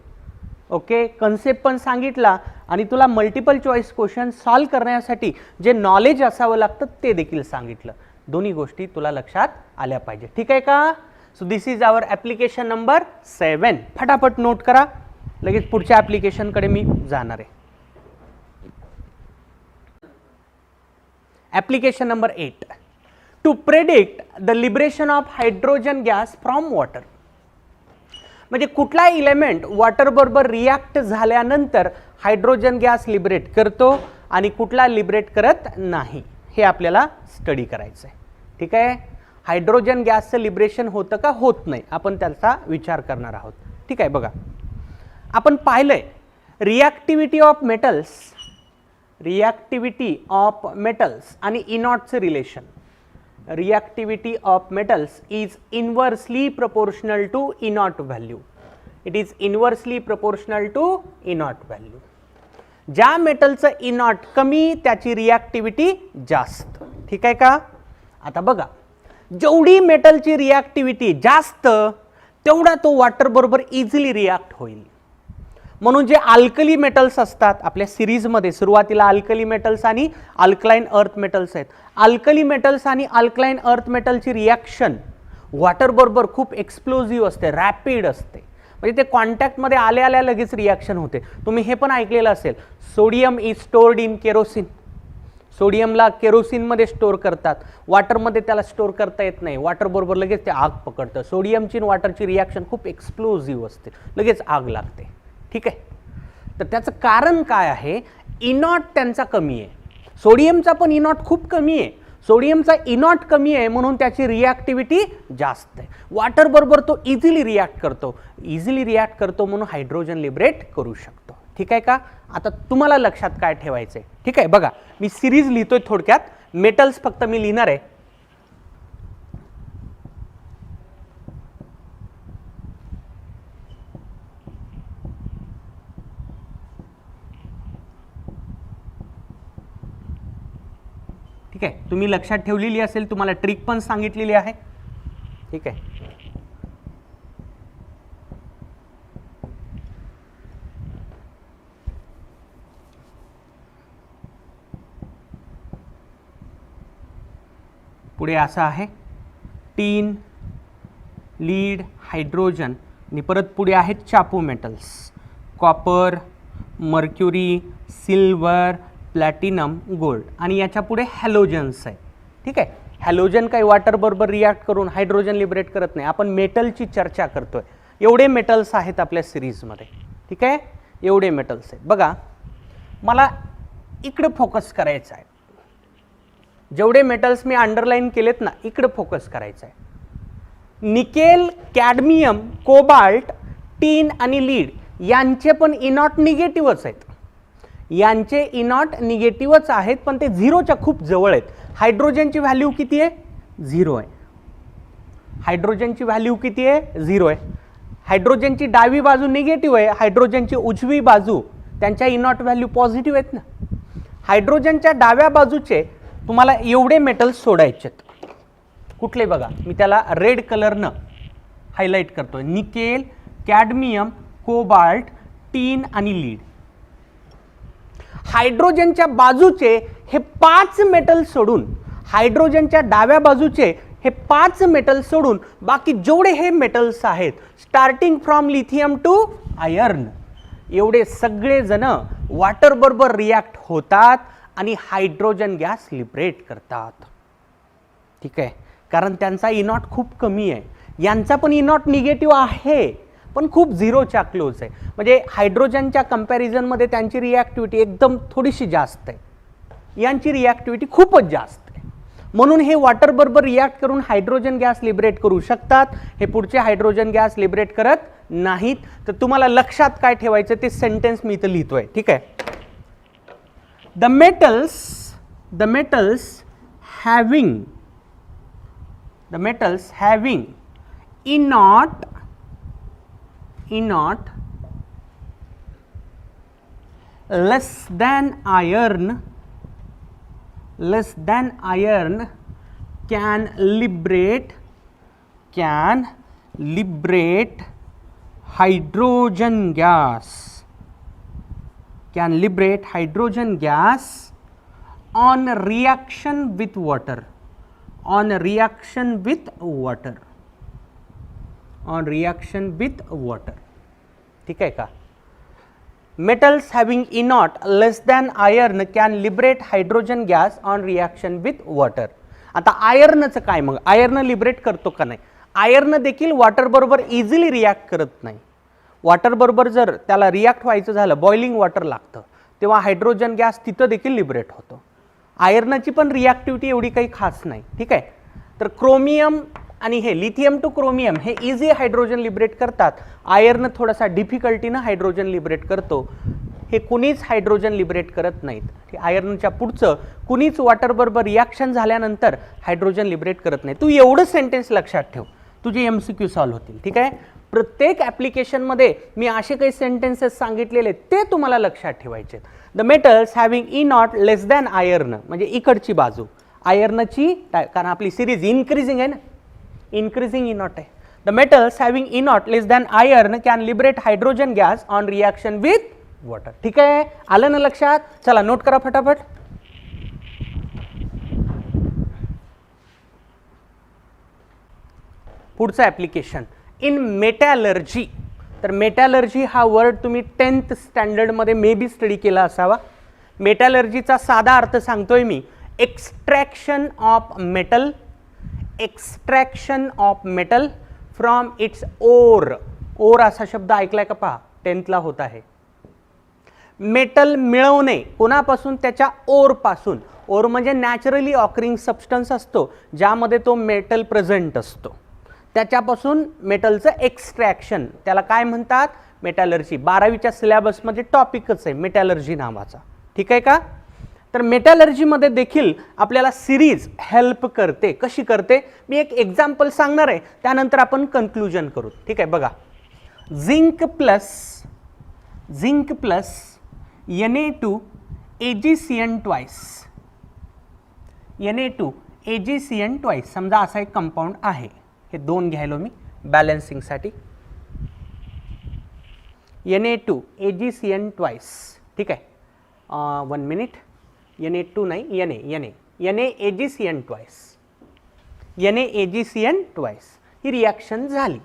ओके, कन्सेप्ट पण सांगितला आणि तुला मल्टिपल चॉईस क्वेश्चन सॉल्व करण्यासाठी जे नॉलेज असावं लागतं ते देखील सांगितलं. दोन्ही गोष्टी तुला लक्षात आल्या पाहिजे. ठीक आहे का? So this is our application number 7. फटाफट नोट करा, लगेच पुढच्या ॲप्लिकेशनकडे मी जाणार आहे. Application number 8, to predict the liberation of hydrogen gas from water. म्हणजे कुठला इलेमेंट वॉटर बरोबर रिॲक्ट झाल्यानंतर हायड्रोजन गॅस लिबरेट करतो आणि कुठला लिबरेट करत नाही, हे आपल्याला स्टडी करायचं आहे. ठीक आहे, हायड्रोजन गॅसचं लिबरेशन होतं का होत नाही, आपण त्याचा विचार करणार आहोत. ठीक आहे, बघा आपण पाहिलंय रिॲक्टिव्हिटी ऑफ मेटल्स आणि इनॉटचं relation. reactivity of metals is inversely proportional to E0 value. It is inversely proportional to E0 value. ज्या मेटलचं E0 कमी त्याची रिॲक्टिव्हिटी जास्त. ठीक आहे का? आता बघा, जेवढी मेटलची रिॲक्टिव्हिटी जास्त तेवढा तो वॉटर बरोबर इझिली रिॲक्ट होईल. म्हणून जे अल्कली मेटल्स असतात आपल्या सिरीजमध्ये, सुरुवातीला अल्कली मेटल्स आणि अल्कलाइन अर्थ मेटल्स आहेत. अल्कली मेटल्स आणि अल्कलाइन अर्थ मेटलची रिॲक्शन वॉटर बरोबर खूप एक्सप्लोजिव्ह असते, रॅपिड असते. म्हणजे ते कॉन्टॅक्टमध्ये आल्या लगेच रिॲक्शन होते. तुम्ही हे पण ऐकलेलं असेल, sodium is stored in kerosene. सोडियमला केरोसिनमध्ये स्टोअर करतात, वॉटरमध्ये त्याला स्टोअर करता येत नाही, वॉटर बरोबर लगेच ते आग पकडतं. सोडियमची आणि वॉटरची रिॲक्शन खूप एक्सप्लोजिव्ह असते, लगेच आग लागते. ठीक आहे, तर त्याचं कारण काय आहे? E0 त्यांचा कमी आहे, सोडियमचा पण E0 खूप कमी आहे. सोडियमचा E0 कमी आहे म्हणून त्याची रिॲक्टिव्हिटी जास्त आहे. वॉटर बरोबर तो इझिली रिॲक्ट करतो म्हणून हायड्रोजन लिबरेट करू शकतो. ठीक आहे का? आता तुम्हाला लक्षात काय ठेवायचं आहे? ठीक आहे, बघा मी सिरीज लिहितोय, थोडक्यात मेटल्स फक्त मी लिहिणार आहे. ठीक आहे, तुम्ही लक्षात ठेवलेली असेल, तुम्हाला ट्रिक पण सांगितलेली आहे. ठीक आहे, पुढे असं आहे टीन, लीड, हायड्रोजन आणि परत पुढे आहेत चापू metals, copper, mercury, silver, platinum, gold आणि याच्या पुढे हॅलोजन्स आहे. ठीक आहे, हॅलोजन काही वॉटर बरोबर रिॲक्ट करून हायड्रोजन लिबरेट करत नाही, आपण मेटलची चर्चा करतोय. एवढे मेटल्स आहेत आपल्या सिरीजमध्ये. ठीक आहे, एवढे मेटल्स आहेत. बघा मला इकडे फोकस करायचं आहे, जेवढे मेटल्स मी अंडरलाईन केलेत ना इकडे फोकस करायचं आहे. निकेल, कॅडमियम, कोबाल्ट, टीन आणि लीड यांचे पण E0 निगेटिव्हच आहेत. यांचे E0 निगेटिव्हच आहेत, पण ते 0च्या खूप जवळ आहेत. हायड्रोजनची व्हॅल्यू किती आहे? 0 आहे. हायड्रोजनची व्हॅल्यू किती आहे? 0 आहे. हायड्रोजनची डावी बाजू निगेटिव्ह आहे, हायड्रोजनची उजवी बाजू त्यांच्या E0 व्हॅल्यू पॉझिटिव्ह आहेत ना. हायड्रोजनच्या डाव्या बाजूचे तुम्हाला एवढे मेटल्स सोडायचे. कुठले? बघा मी त्याला रेड कलरनं हायलाइट करतोय. निकेल, कॅडमियम, कोबाल्ट, टीन आणि लीड. हायड्रोजनच्या बाजूचे हे 5 मेटल सोडून, हायड्रोजनच्या डाव्या बाजूचे हे 5 मेटल सोडून बाकी जेवढे हे मेटल्स आहेत, starting from lithium to iron, एवढे सगळे जण वॉटर बरोबर रिॲक्ट होतात आणि हायड्रोजन गॅस लिबरेट करतात. ठीक आहे, कारण त्यांचा E0 खूप कमी आहे. यांचा पण E0 निगेटिव्ह आहे, पण खूप 0च्या क्लोज आहे. म्हणजे हायड्रोजनच्या कंपॅरिझनमध्ये त्यांची रिॲक्टिव्हिटी एकदम थोडीशी जास्त आहे. यांची रिॲक्टिव्हिटी खूपच जास्त आहे, म्हणून हे वॉटर बरोबर रिॲक्ट करून हायड्रोजन गॅस लिबरेट करू शकतात, हे पुढचे हायड्रोजन गॅस लिबरेट करत नाहीत. तर तुम्हाला लक्षात काय ठेवायचं ते सेंटेन्स मी इथं लिहितोय, ठीक आहे. The metals having inert less than iron can liberate hydrogen gas on reaction with water. ठीक आहे का. Metals having E naught less than iron can liberate hydrogen gas on reaction with water. आता आयर्नचं काय, मग आयर्न लिबरेट करतो का नाही. आयर्न देखील वॉटर बरोबर इझिली रिॲक्ट करत नाही. वॉटर बरोबर जर त्याला रिॲक्ट व्हायचं झालं, बॉइलिंग वॉटर लागतं, तेव्हा हायड्रोजन गॅस तिथं देखील लिबरेट होतो. आयर्नची पण रिॲक्टिव्हिटी एवढी काही खास नाही, ठीक आहे. तर क्रोमियम आणि हे लिथियम टू क्रोमियम हे इझी हायड्रोजन लिबरेट करतात, आयर्न थोडासा डिफिकल्टीनं हायड्रोजन लिबरेट करतो. हे कुणीच हायड्रोजन लिबरेट करत नाहीत. आयर्नच्या पुढचं कुणीच वॉटर बरोबर रिॲक्शन झाल्यानंतर हायड्रोजन लिबरेट करत नाही. तू एवढं सेंटेन्स लक्षात ठेव, तुझे MCQ सॉल्व्ह होतील, ठीक आहे. प्रत्येक ॲप्लिकेशनमध्ये मी असे काही सेंटेन्सेस सांगितलेले ते तुम्हाला लक्षात ठेवायचे. The metals having E naught less than iron म्हणजे इकडची बाजू आयर्नची, कारण आपली सिरीज इन्क्रीजिंग आहे ना, इन्क्रीजिंग इनॉट आहे. The metals having E naught less than iron can liberate hydrogen gas on reaction with water. ठीक आहे, आलं ना लक्षात. चला नोट करा फटाफट. पुढचं ॲप्लिकेशन इन मेटॅलर्जी. तर मेटॅलर्जी हा वर्ड तुम्ही 10th स्टँडर्डमध्ये मे बी स्टडी केला असावा. मेटॅलर्जीचा साधा अर्थ सांगतोय मी, extraction of metal, extraction of metal from its ore. Ore असा शब्द ऐकलाय का पहा, 10th ला होत आहे. मेटल मिळवणे कोणापासून, त्याच्या ओर पासून. ओर म्हणजे नॅचरली ऑकरिंग सबस्टन्स असतो ज्यामध्ये तो मेटल प्रेझेंट असतो, त्याच्यापासून मेटलचं एक्स्ट्रॅक्शन, त्याला काय म्हणतात, मेटॅलर्जी. 12वीच्या सिलेबसमध्ये टॉपिकच आहे मेटॅलर्जी नावाचा. ठीक आहे का. तर मेटॅलर्जीमध्ये देखील आपल्याला सिरीज हेल्प करते. कशी करते मी एक एक्झाम्पल सांगणार आहे, त्यानंतर आपण कन्क्लुजन करू. ठीक आहे, बघा. Zinc plus Na2 AgCN twice, Na2 AgCN twice समजा असा एक कंपाऊंड आहे. हे दोन घ्यायलो मी बॅलन्सिंगसाठी. Na2 AgCN twice. ठीक आहे, 1 मिनिट. Na2 नाही, Na AgCN twice, Na AgCN twice. ही रिॲक्शन झाली.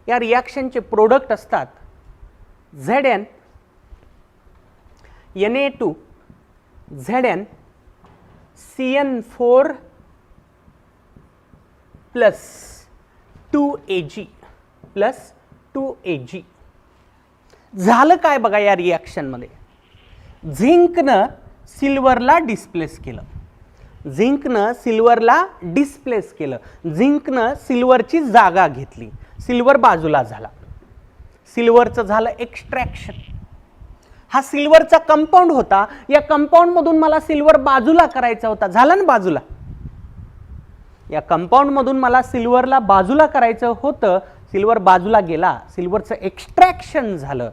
या रिॲक्शनचे प्रोडक्ट असतात Zn, Na2 Zn CN4 plus 2Ag. झालं काय बघा या रिॲक्शनमध्ये, झिंकनं सिल्वरला डिस्प्लेस केलं. झिंकनं सिल्वरची जागा घेतली. सिल्वर बाजूला झाला. सिल्वरचं झालं एक्स्ट्रॅक्शन. हा सिल्वरचा कंपाऊंड होता, या कंपाऊंड मधून मला सिल्वर बाजूला करायचा होता, झालं ना बाजूला. या कंपाऊंड मधून मला सिल्वरला बाजूला करायचं होतं, सिल्वर बाजूला गेला, सिल्वरचं एक्स्ट्रॅक्शन झालं.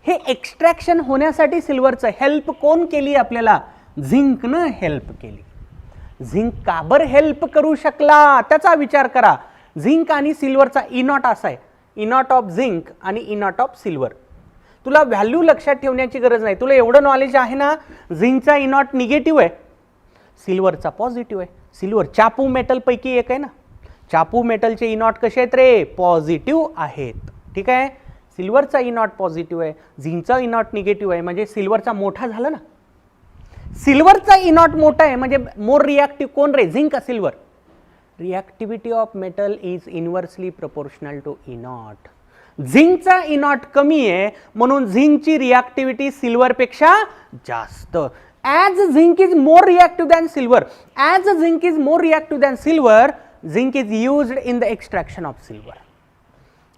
हे एक्स्ट्रॅक्शन होण्यासाठी सिल्वरचं हेल्प कोण केली आपल्याला, झिंकनं हेल्प केली. झिंक का बरं हेल्प करू शकला त्याचा विचार करा. झिंक आणि सिल्वरचा इनॉट असा आहे, इनॉट ऑफ झिंक आणि इनॉट ऑफ सिल्वर. तुला व्हॅल्यू लक्षात ठेवण्याची गरज नाही, तुला एवढं नॉलेज आहे ना. झिंकचा इनॉट निगेटिव्ह आहे, सिल्वरचा पॉझिटिव्ह आहे. सिल्वर चापू मेटल पैकी एक आहे ना, चापू मेटलचे इनॉट कसे आहेत रे, पॉझिटिव्ह आहेत. ठीक आहे, सिल्वरचा इनॉट पॉझिटिव्ह आहे, झिंकचा इनॉट निगेटिव्ह आहे, म्हणजे सिल्वरचा मोठा झाला ना. सिल्वरचा इनॉट मोठा आहे म्हणजे मोर रिॲक्टिव्ह कोण रे, झिंक का silver. Reactivity of metal is inversely proportional to E naught. झिंकचा इनॉट कमी आहे म्हणून झिंकची रिॲक्टिव्हिटी सिल्वरपेक्षा जास्त. as zinc is more reactive than silver, as zinc is more reactive than silver, zinc is used in the extraction of silver.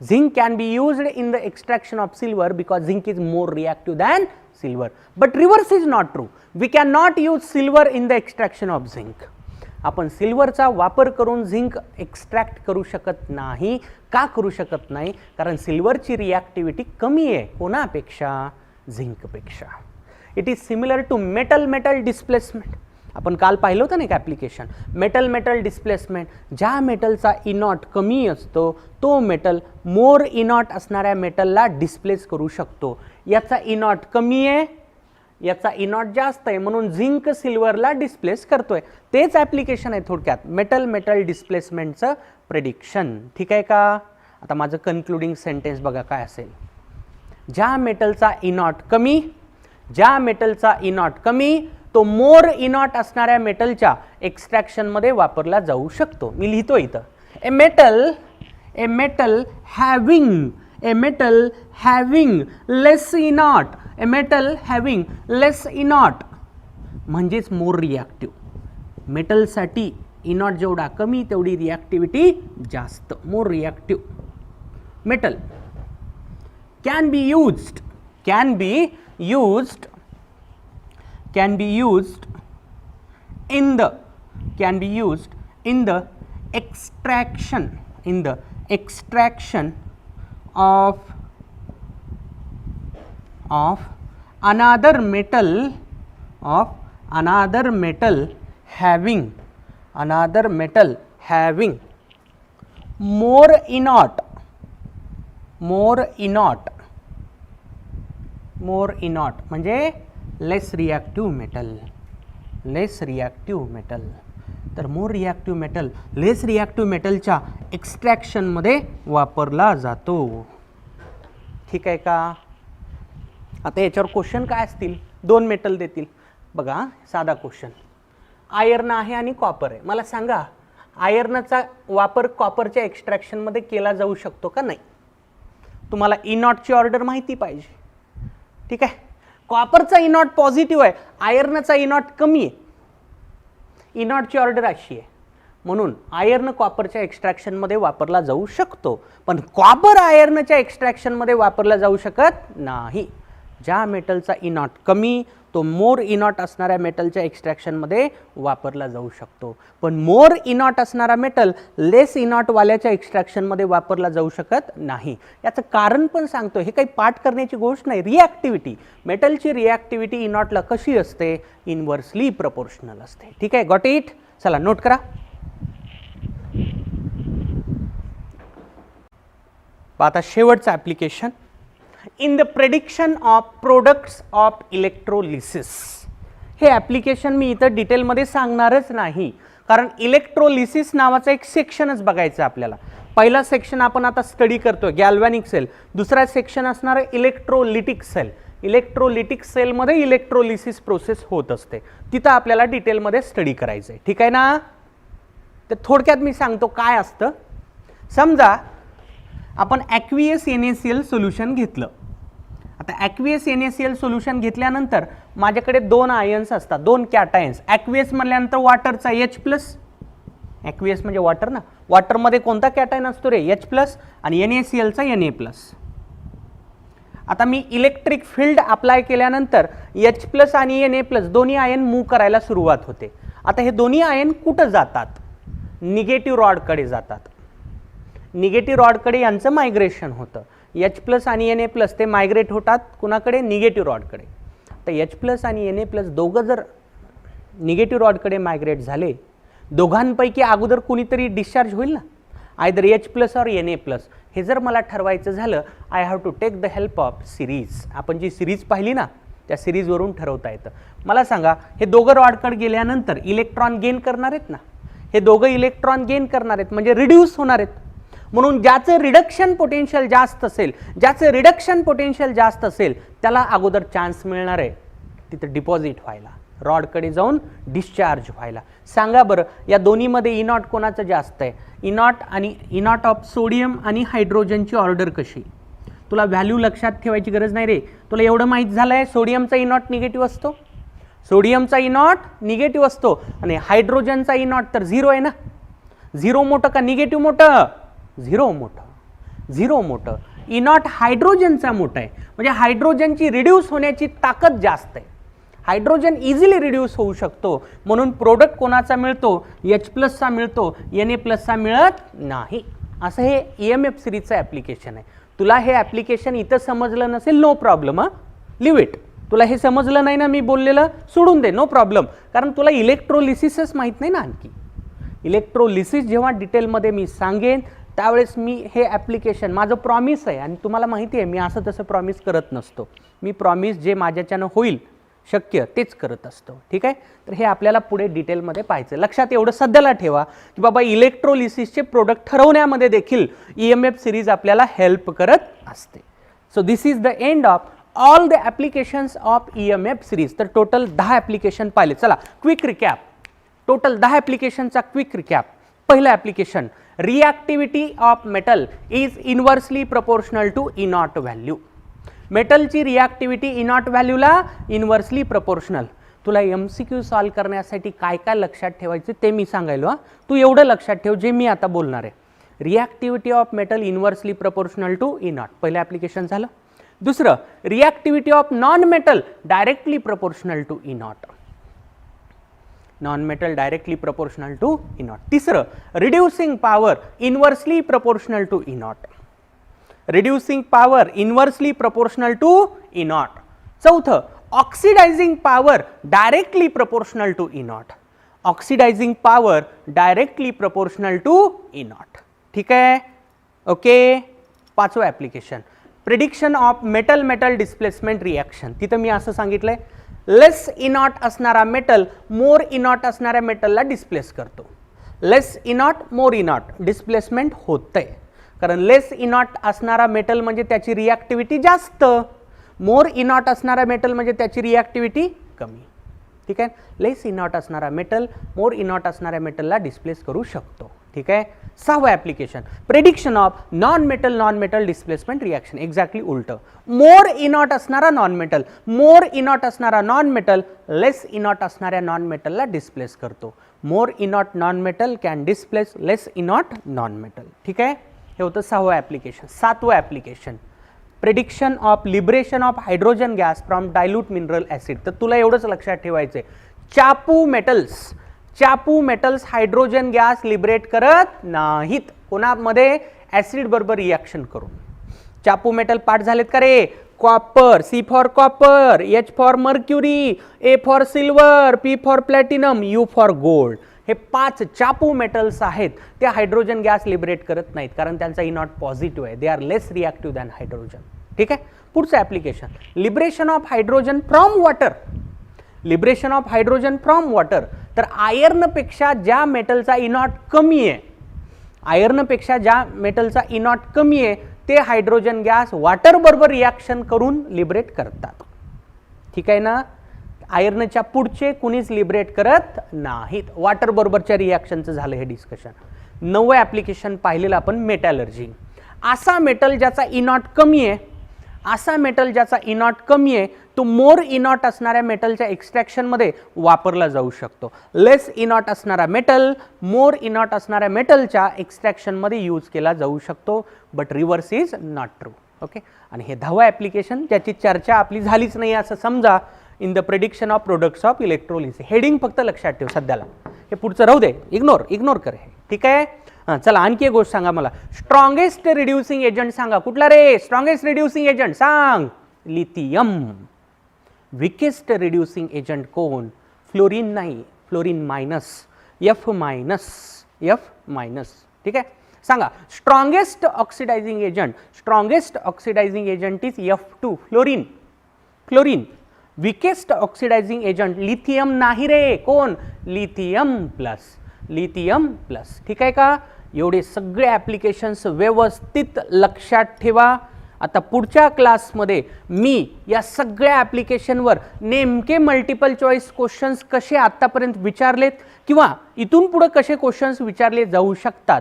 Zinc can be used in the extraction of silver because zinc is more reactive than silver. But reverse is not true. We cannot use silver in the extraction of zinc. आपण सिल्वरचा वापर करून zinc extract करू शकत नाही. का करू शकत नाही? कारण सिल्वरची रिॲक्टिव्हिटी कमी आहे कोणापेक्षा? झिंकपेक्षा. It is similar to metal metal displacement. आपण काल पाहिलं होतं ना एक ॲप्लिकेशन, मेटल मेटल डिस्प्लेसमेंट. ज्या मेटलचा इनॉट कमी असतो तो मेटल मोर इनॉट असणाऱ्या मेटलला डिस्प्लेस करू शकतो. याचा इनॉट कमी आहे, याचा इनॉट जास्त आहे, म्हणून झिंक सिल्वरला डिस्प्लेस करतोय. तेच ॲप्लिकेशन आहे थोडक्यात मेटल मेटल डिस्प्लेसमेंटचं प्रेडिक्शन. ठीक आहे का? आता माझं कन्क्लुडिंग सेंटेन्स बघा काय असेल. ज्या मेटलचा इनॉट कमी, ज्या मेटलचा इनॉट कमी तो मोर इनॉट असणाऱ्या मेटलच्या एक्स्ट्रॅक्शनमध्ये वापरला जाऊ शकतो. मी लिहितो इथं a metal having less E naught, a metal having less E naught म्हणजेच मोर रिॲक्टिव्ह. मेटलसाठी इनॉट जेवढा कमी तेवढी रिॲक्टिव्हिटी जास्त, more reactive. Metal can be used in the extraction of another metal having more inert म्हणजे लेस रिॲक्टिव्ह मेटल. तर मोर रिॲक्टिव्ह मेटल लेस reactive मेटलच्या एक्स्ट्रॅक्शनमध्ये वापरला जातो. ठीक आहे का? आता याच्यावर क्वेश्चन काय असतील? 2 मेटल देतील बघा. साधा क्वेश्चन, आयर्न आहे आणि कॉपर आहे. मला सांगा आयर्नचा वापर कॉपरच्या एक्स्ट्रॅक्शनमध्ये केला जाऊ शकतो का? नाही. तुम्हाला इनॉटची ऑर्डर माहिती पाहिजे. ठीक आहे. कॉपरचा इनॉट पॉझिटिव्ह आहे, आयर्नचा इनॉट कमी आहे. इनॉटची ऑर्डर अशी आहे, म्हणून आयर्न कॉपरच्या एक्स्ट्रॅक्शनमध्ये वापरला जाऊ शकतो, पण कॉपर आयर्नच्या एक्स्ट्रॅक्शनमध्ये वापरला जाऊ शकत नाही. ज्या मेटलचा इनॉट कमी तो मोर इनॉट असणाऱ्या मेटलच्या एक्स्ट्रॅक्शनमध्ये वापरला जाऊ शकतो, पण मोर इनॉट असणारा मेटल लेस इनॉटवाल्याच्या एक्स्ट्रॅक्शनमध्ये वापरला जाऊ शकत नाही. याचं कारण पण सांगतो. हे काही पाठ करण्याची गोष्ट नाही. रिॲक्टिव्हिटी, मेटलची रिॲक्टिव्हिटी इनॉटला कशी असते? इनव्हर्सली प्रपोर्शनल असते. ठीक आहे, गॉट इट? चला नोट करा. आता शेवटचं application in the prediction of products of electrolysis. हे ॲप्लिकेशन मी इथं डिटेलमध्ये सांगणारच नाही, कारण इलेक्ट्रोलिसिस नावाचा एक सेक्शनच बघायचं आपल्याला. पहिला सेक्शन आपण आता स्टडी करतोय गॅल्व्हॅनिक सेल, दुसरा सेक्शन असणार आहे इलेक्ट्रोलिटिक सेल. इलेक्ट्रोलिटिक सेलमध्ये इलेक्ट्रोलिसिस प्रोसेस होत असते, तिथं आपल्याला डिटेलमध्ये स्टडी करायचं आहे. ठीक आहे ना? तर थोडक्यात मी सांगतो काय असतं. समजा आपण ॲक्वियस NaCl सोल्युशन घेतलं. आता ॲक्वियस NaCl सोल्युशन घेतल्यानंतर माझ्याकडे 2 आयन्स असतात, 2 कॅटायन्स. ॲक्वियस म्हटल्यानंतर वॉटरचा H+, ॲक्वियस म्हणजे वॉटर ना, वॉटरमध्ये कोणता कॅटायन असतो रे? H+, आणि NaClचा Na+. आता मी इलेक्ट्रिक फील्ड अप्लाय केल्यानंतर H+ आणि Na+ दोन्ही आयन मूव्ह करायला सुरुवात होते. आता हे दोन्ही आयन कुठं जातात? निगेटिव्ह रॉडकडे जातात. निगेटिव्ह रॉडकडे यांचं मायग्रेशन होतं. H+ आणि Na+ ते मायग्रेट होतात कुणाकडे? निगेटिव्ह रॉडकडे. तर H+ आणि Na+ दोघं जर निगेटिव्ह रॉडकडे मायग्रेट झाले, दोघांपैकी अगोदर कुणीतरी डिस्चार्ज होईल ना, आयदर H+ और Na+. हे जर मला ठरवायचं झालं, I have to take the help of series. आपण जी सिरीज पाहिली ना, त्या सिरीजवरून ठरवता येतं. मला सांगा, हे दोघं रॉडकडे गेल्यानंतर इलेक्ट्रॉन गेन करणार आहेत ना, हे दोघं इलेक्ट्रॉन गेन करणार आहेत म्हणजे रिड्यूस होणार आहेत. म्हणून ज्याचं रिडक्शन पोटेन्शियल जास्त असेल त्याला अगोदर चान्स मिळणार आहे तिथं डिपॉझिट व्हायला, रॉडकडे जाऊन डिस्चार्ज व्हायला. सांगा बरं, या दोन्हीमध्ये इनॉट कोणाचं जास्त आहे? इनॉट ऑफ सोडियम आणि हायड्रोजनची ऑर्डर कशी? तुला व्हॅल्यू लक्षात ठेवायची गरज नाही रे. तुला एवढं माहीत झालं आहे सोडियमचा इनॉट निगेटिव्ह असतो, सोडियमचा ई नॉट निगेटिव्ह असतो आणि हायड्रोजनचा ई नॉट तर 0 आहे ना. 0 मोठं का निगेटिव्ह मोठं? 0 मोठं. 0 मोठं. ई नॉट हायड्रोजनचा मोठा आहे, म्हणजे हायड्रोजनची रिड्यूस होण्याची ताकद जास्त आहे. हायड्रोजन इझिली रिड्यूस होऊ शकतो, म्हणून प्रोडक्ट कोणाचा मिळतो? H+चा मिळतो, Na+चा मिळत नाही. असं हे EMF सिरीजचं ॲप्लिकेशन आहे. तुला हे ॲप्लिकेशन इथं समजलं नसेल, नो प्रॉब्लेम. Leave it. तुला हे समजलं नाही ना मी बोललेलं, सोडून दे, नो प्रॉब्लेम. कारण तुला इलेक्ट्रोलिसिसच माहीत नाही ना आणखी. इलेक्ट्रोलिसिस जेव्हा डिटेलमध्ये मी सांगेन त्यावेळेस मी हे ॲप्लिकेशन, माझं प्रॉमिस आहे आणि तुम्हाला माहिती आहे मी असं तसं प्रॉमिस करत नसतो. मी प्रॉमिस जे माझ्याच्यानं होईल शक्य तेच करत असतो. ठीक आहे. तर हे आपल्याला पुढे डिटेलमध्ये पाहायचं. लक्षात एवढं सध्याला ठेवा की बाबा इलेक्ट्रोलिसिसचे प्रोडक्ट ठरवण्यामध्ये देखील EMF सिरीज आपल्याला हेल्प करत असते. So this is the end of all the applications of EMF series. तर टोटल 10 ॲप्लिकेशन पाहिले. चला क्विक रिकॅप. टोटल 10 ॲप्लिकेशनचा क्विक रिकॅप. पहिलं application, reactivity of metal is inversely proportional to E naught value. मेटलची reactivity E naught व्हॅल्यूला inversely proportional. तुला MCQ solve करण्यासाठी काय काय लक्षात ठेवायचं ते मी सांगायलो. तू एवढं लक्षात ठेव जे मी आता बोलणार आहे. Reactivity of metal inversely proportional to E naught, पहिलं ॲप्लिकेशन झालं. दुसरं, reactivity of non metal directly proportional to E naught. Non metal directly proportional to E naught. तिसरं, reducing power inversely proportional to E naught. Reducing power inversely proportional to E naught. चौथं, oxidising power directly proportional to E naught. Oxidising power directly proportional to E naught. ठीक आहे. Okay. पाचवं application, prediction of metal metal displacement reaction. तिथं मी असं सांगितलंय, लेस इनॉट असणारा metal मोर इनॉट असणाऱ्या मेटलला डिस्प्लेस करतो. लेस इनॉट मोर इनॉट डिस्प्लेसमेंट होतंय, कारण लेस इनॉट असणारा मेटल म्हणजे त्याची रिॲक्टिव्हिटी जास्त, मोर इनॉट असणारा मेटल म्हणजे त्याची रिॲक्टिव्हिटी कमी. ठीक आहे. लेस इनॉट असणारा मेटल मोर इनॉट असणाऱ्या मेटलला डिस्प्लेस करू शकतो. ठीक आहे. सहावं application, prediction of non metal displacement reaction. Exactly उलटं. मोर इनॉट असणारा नॉन मेटल, मोर इनॉट असणारा नॉन मेटल लेस इनॉट असणाऱ्या नॉन मेटलला डिस्प्लेस करतो. More E naught non metal can displace less E naught non metal. ठीक आहे. हे होतं सहावं ॲप्लिकेशन. सातवं application, prediction of liberation of hydrogen gas from dilute mineral acid. तर तुला एवढंच लक्षात ठेवायचं आहे, चापू मेटल्स हायड्रोजन गॅस लिबरेट करत नाहीत. कोणामध्ये? ॲसिड बरोबर रिॲक्शन करून. चापू मेटल पार्ट झालेत का रे? Copper, C for copper, H for mercury, A for silver, P for platinum, U for gold. हे 5 चापू मेटल्स आहेत, ते हायड्रोजन गॅस लिबरेट करत नाहीत कारण त्यांचा ई नॉट पॉझिटिव्ह आहे. They are less reactive than hydrogen. ठीक आहे. पुढचं application, liberation of hydrogen from water. Liberation of hydrogen from water. तर आयर्नपेक्षा ज्या मेटलचा ई नॉट कमी आहे, आयर्नपेक्षा ज्या मेटलचा ई नॉट कमी आहे ते हायड्रोजन गॅस वॉटर बरोबर रिॲक्शन करून लिबरेट करतात. ठीक आहे ना. आयर्नच्या पुढचे कुणीच लिबरेट करत नाहीत. वॉटर बरोबरच्या रिॲक्शनचं झालं हे डिस्कशन. 9वं ॲप्लिकेशन पाहिलेलं आपण, मेटॅलर्जी. असा मेटल ज्याचा ई नॉट कमी आहे, असा मेटल ज्याचा ई नॉट कमी आहे तो मोर इनॉट असणाऱ्या मेटलच्या एक्स्ट्रॅक्शनमध्ये वापरला जाऊ शकतो. लेस इनॉट असणारा मेटल मोर इनॉट असणाऱ्या मेटलच्या एक्स्ट्रॅक्शनमध्ये यूज केला जाऊ शकतो. But reverse is not true. Okay. आणि हे 10वं ॲप्लिकेशन ज्याची चर्चा आपली झालीच नाही असं समजा, in the prediction of products of electrolysis. Heading फक्त लक्षात ठेव सध्याला, हे पुढचं राहू दे, इग्नोर कर हे. ठीक आहे. चला आणखी एक गोष्ट सांगा मला, स्ट्रॉंगेस्ट रिड्युसिंग एजंट सांगा. कुठला रे स्ट्रॉंगेस्ट रिड्युसिंग एजंट? सांग. लिथियम. विकेस्ट रिड्युसिंग एजंट कोण? फ्लोरीन नाही, फ्लोरीन मायनस, F मायनस. ठीक आहे. सांगा strongest oxidizing agent. Strongest oxidizing agent is F2, fluorine. Weakest oxidizing agent lithium नाही रे. कोण? Lithium plus. ठीक आहे का. एवढे सगळे ॲप्लिकेशन्स व्यवस्थित लक्षात ठेवा. आता पुढच्या क्लासमध्ये मी या सगळ्या ॲप्लिकेशनवर नेमके मल्टिपल चॉईस क्वेश्चन्स कसे आत्तापर्यंत विचारलेत किंवा इथून पुढे कसे क्वेश्चन्स विचारले जाऊ शकतात,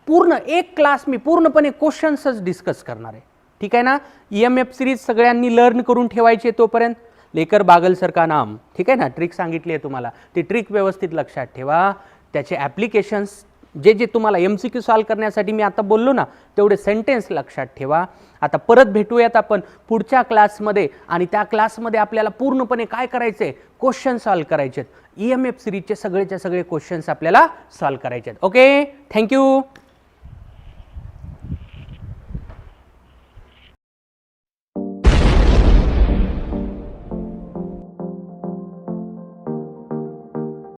पूर्ण एक क्लास मी पूर्णपणे क्वेश्चन्सच डिस्कस करणार आहे. ठीक आहे ना. EMF सिरीज सगळ्यांनी लर्न करून ठेवायचे. तोपर्यंत लेकर बागल सर का नाम, ठीक आहे ना, ट्रिक सांगितली आहे तुम्हाला, ती ट्रिक व्यवस्थित लक्षात ठेवा. त्याचे ॲप्लिकेशन्स जे जे तुम्हाला MCQ सॉल्व करण्यासाठी मी आता बोललो ना, तेवढे सेंटेन्स लक्षात ठेवा. आता परत भेटूयात आपण पुढच्या क्लासमध्ये, आणि त्या क्लासमध्ये आपल्याला पूर्णपणे काय करायचं आहे, क्वेश्चन सॉल्व करायचे आहेत. EMF सिरीजचे सगळेच्या सगळे क्वेश्चन्स आपल्याला सॉल्व करायचे आहेत. Okay, thank you.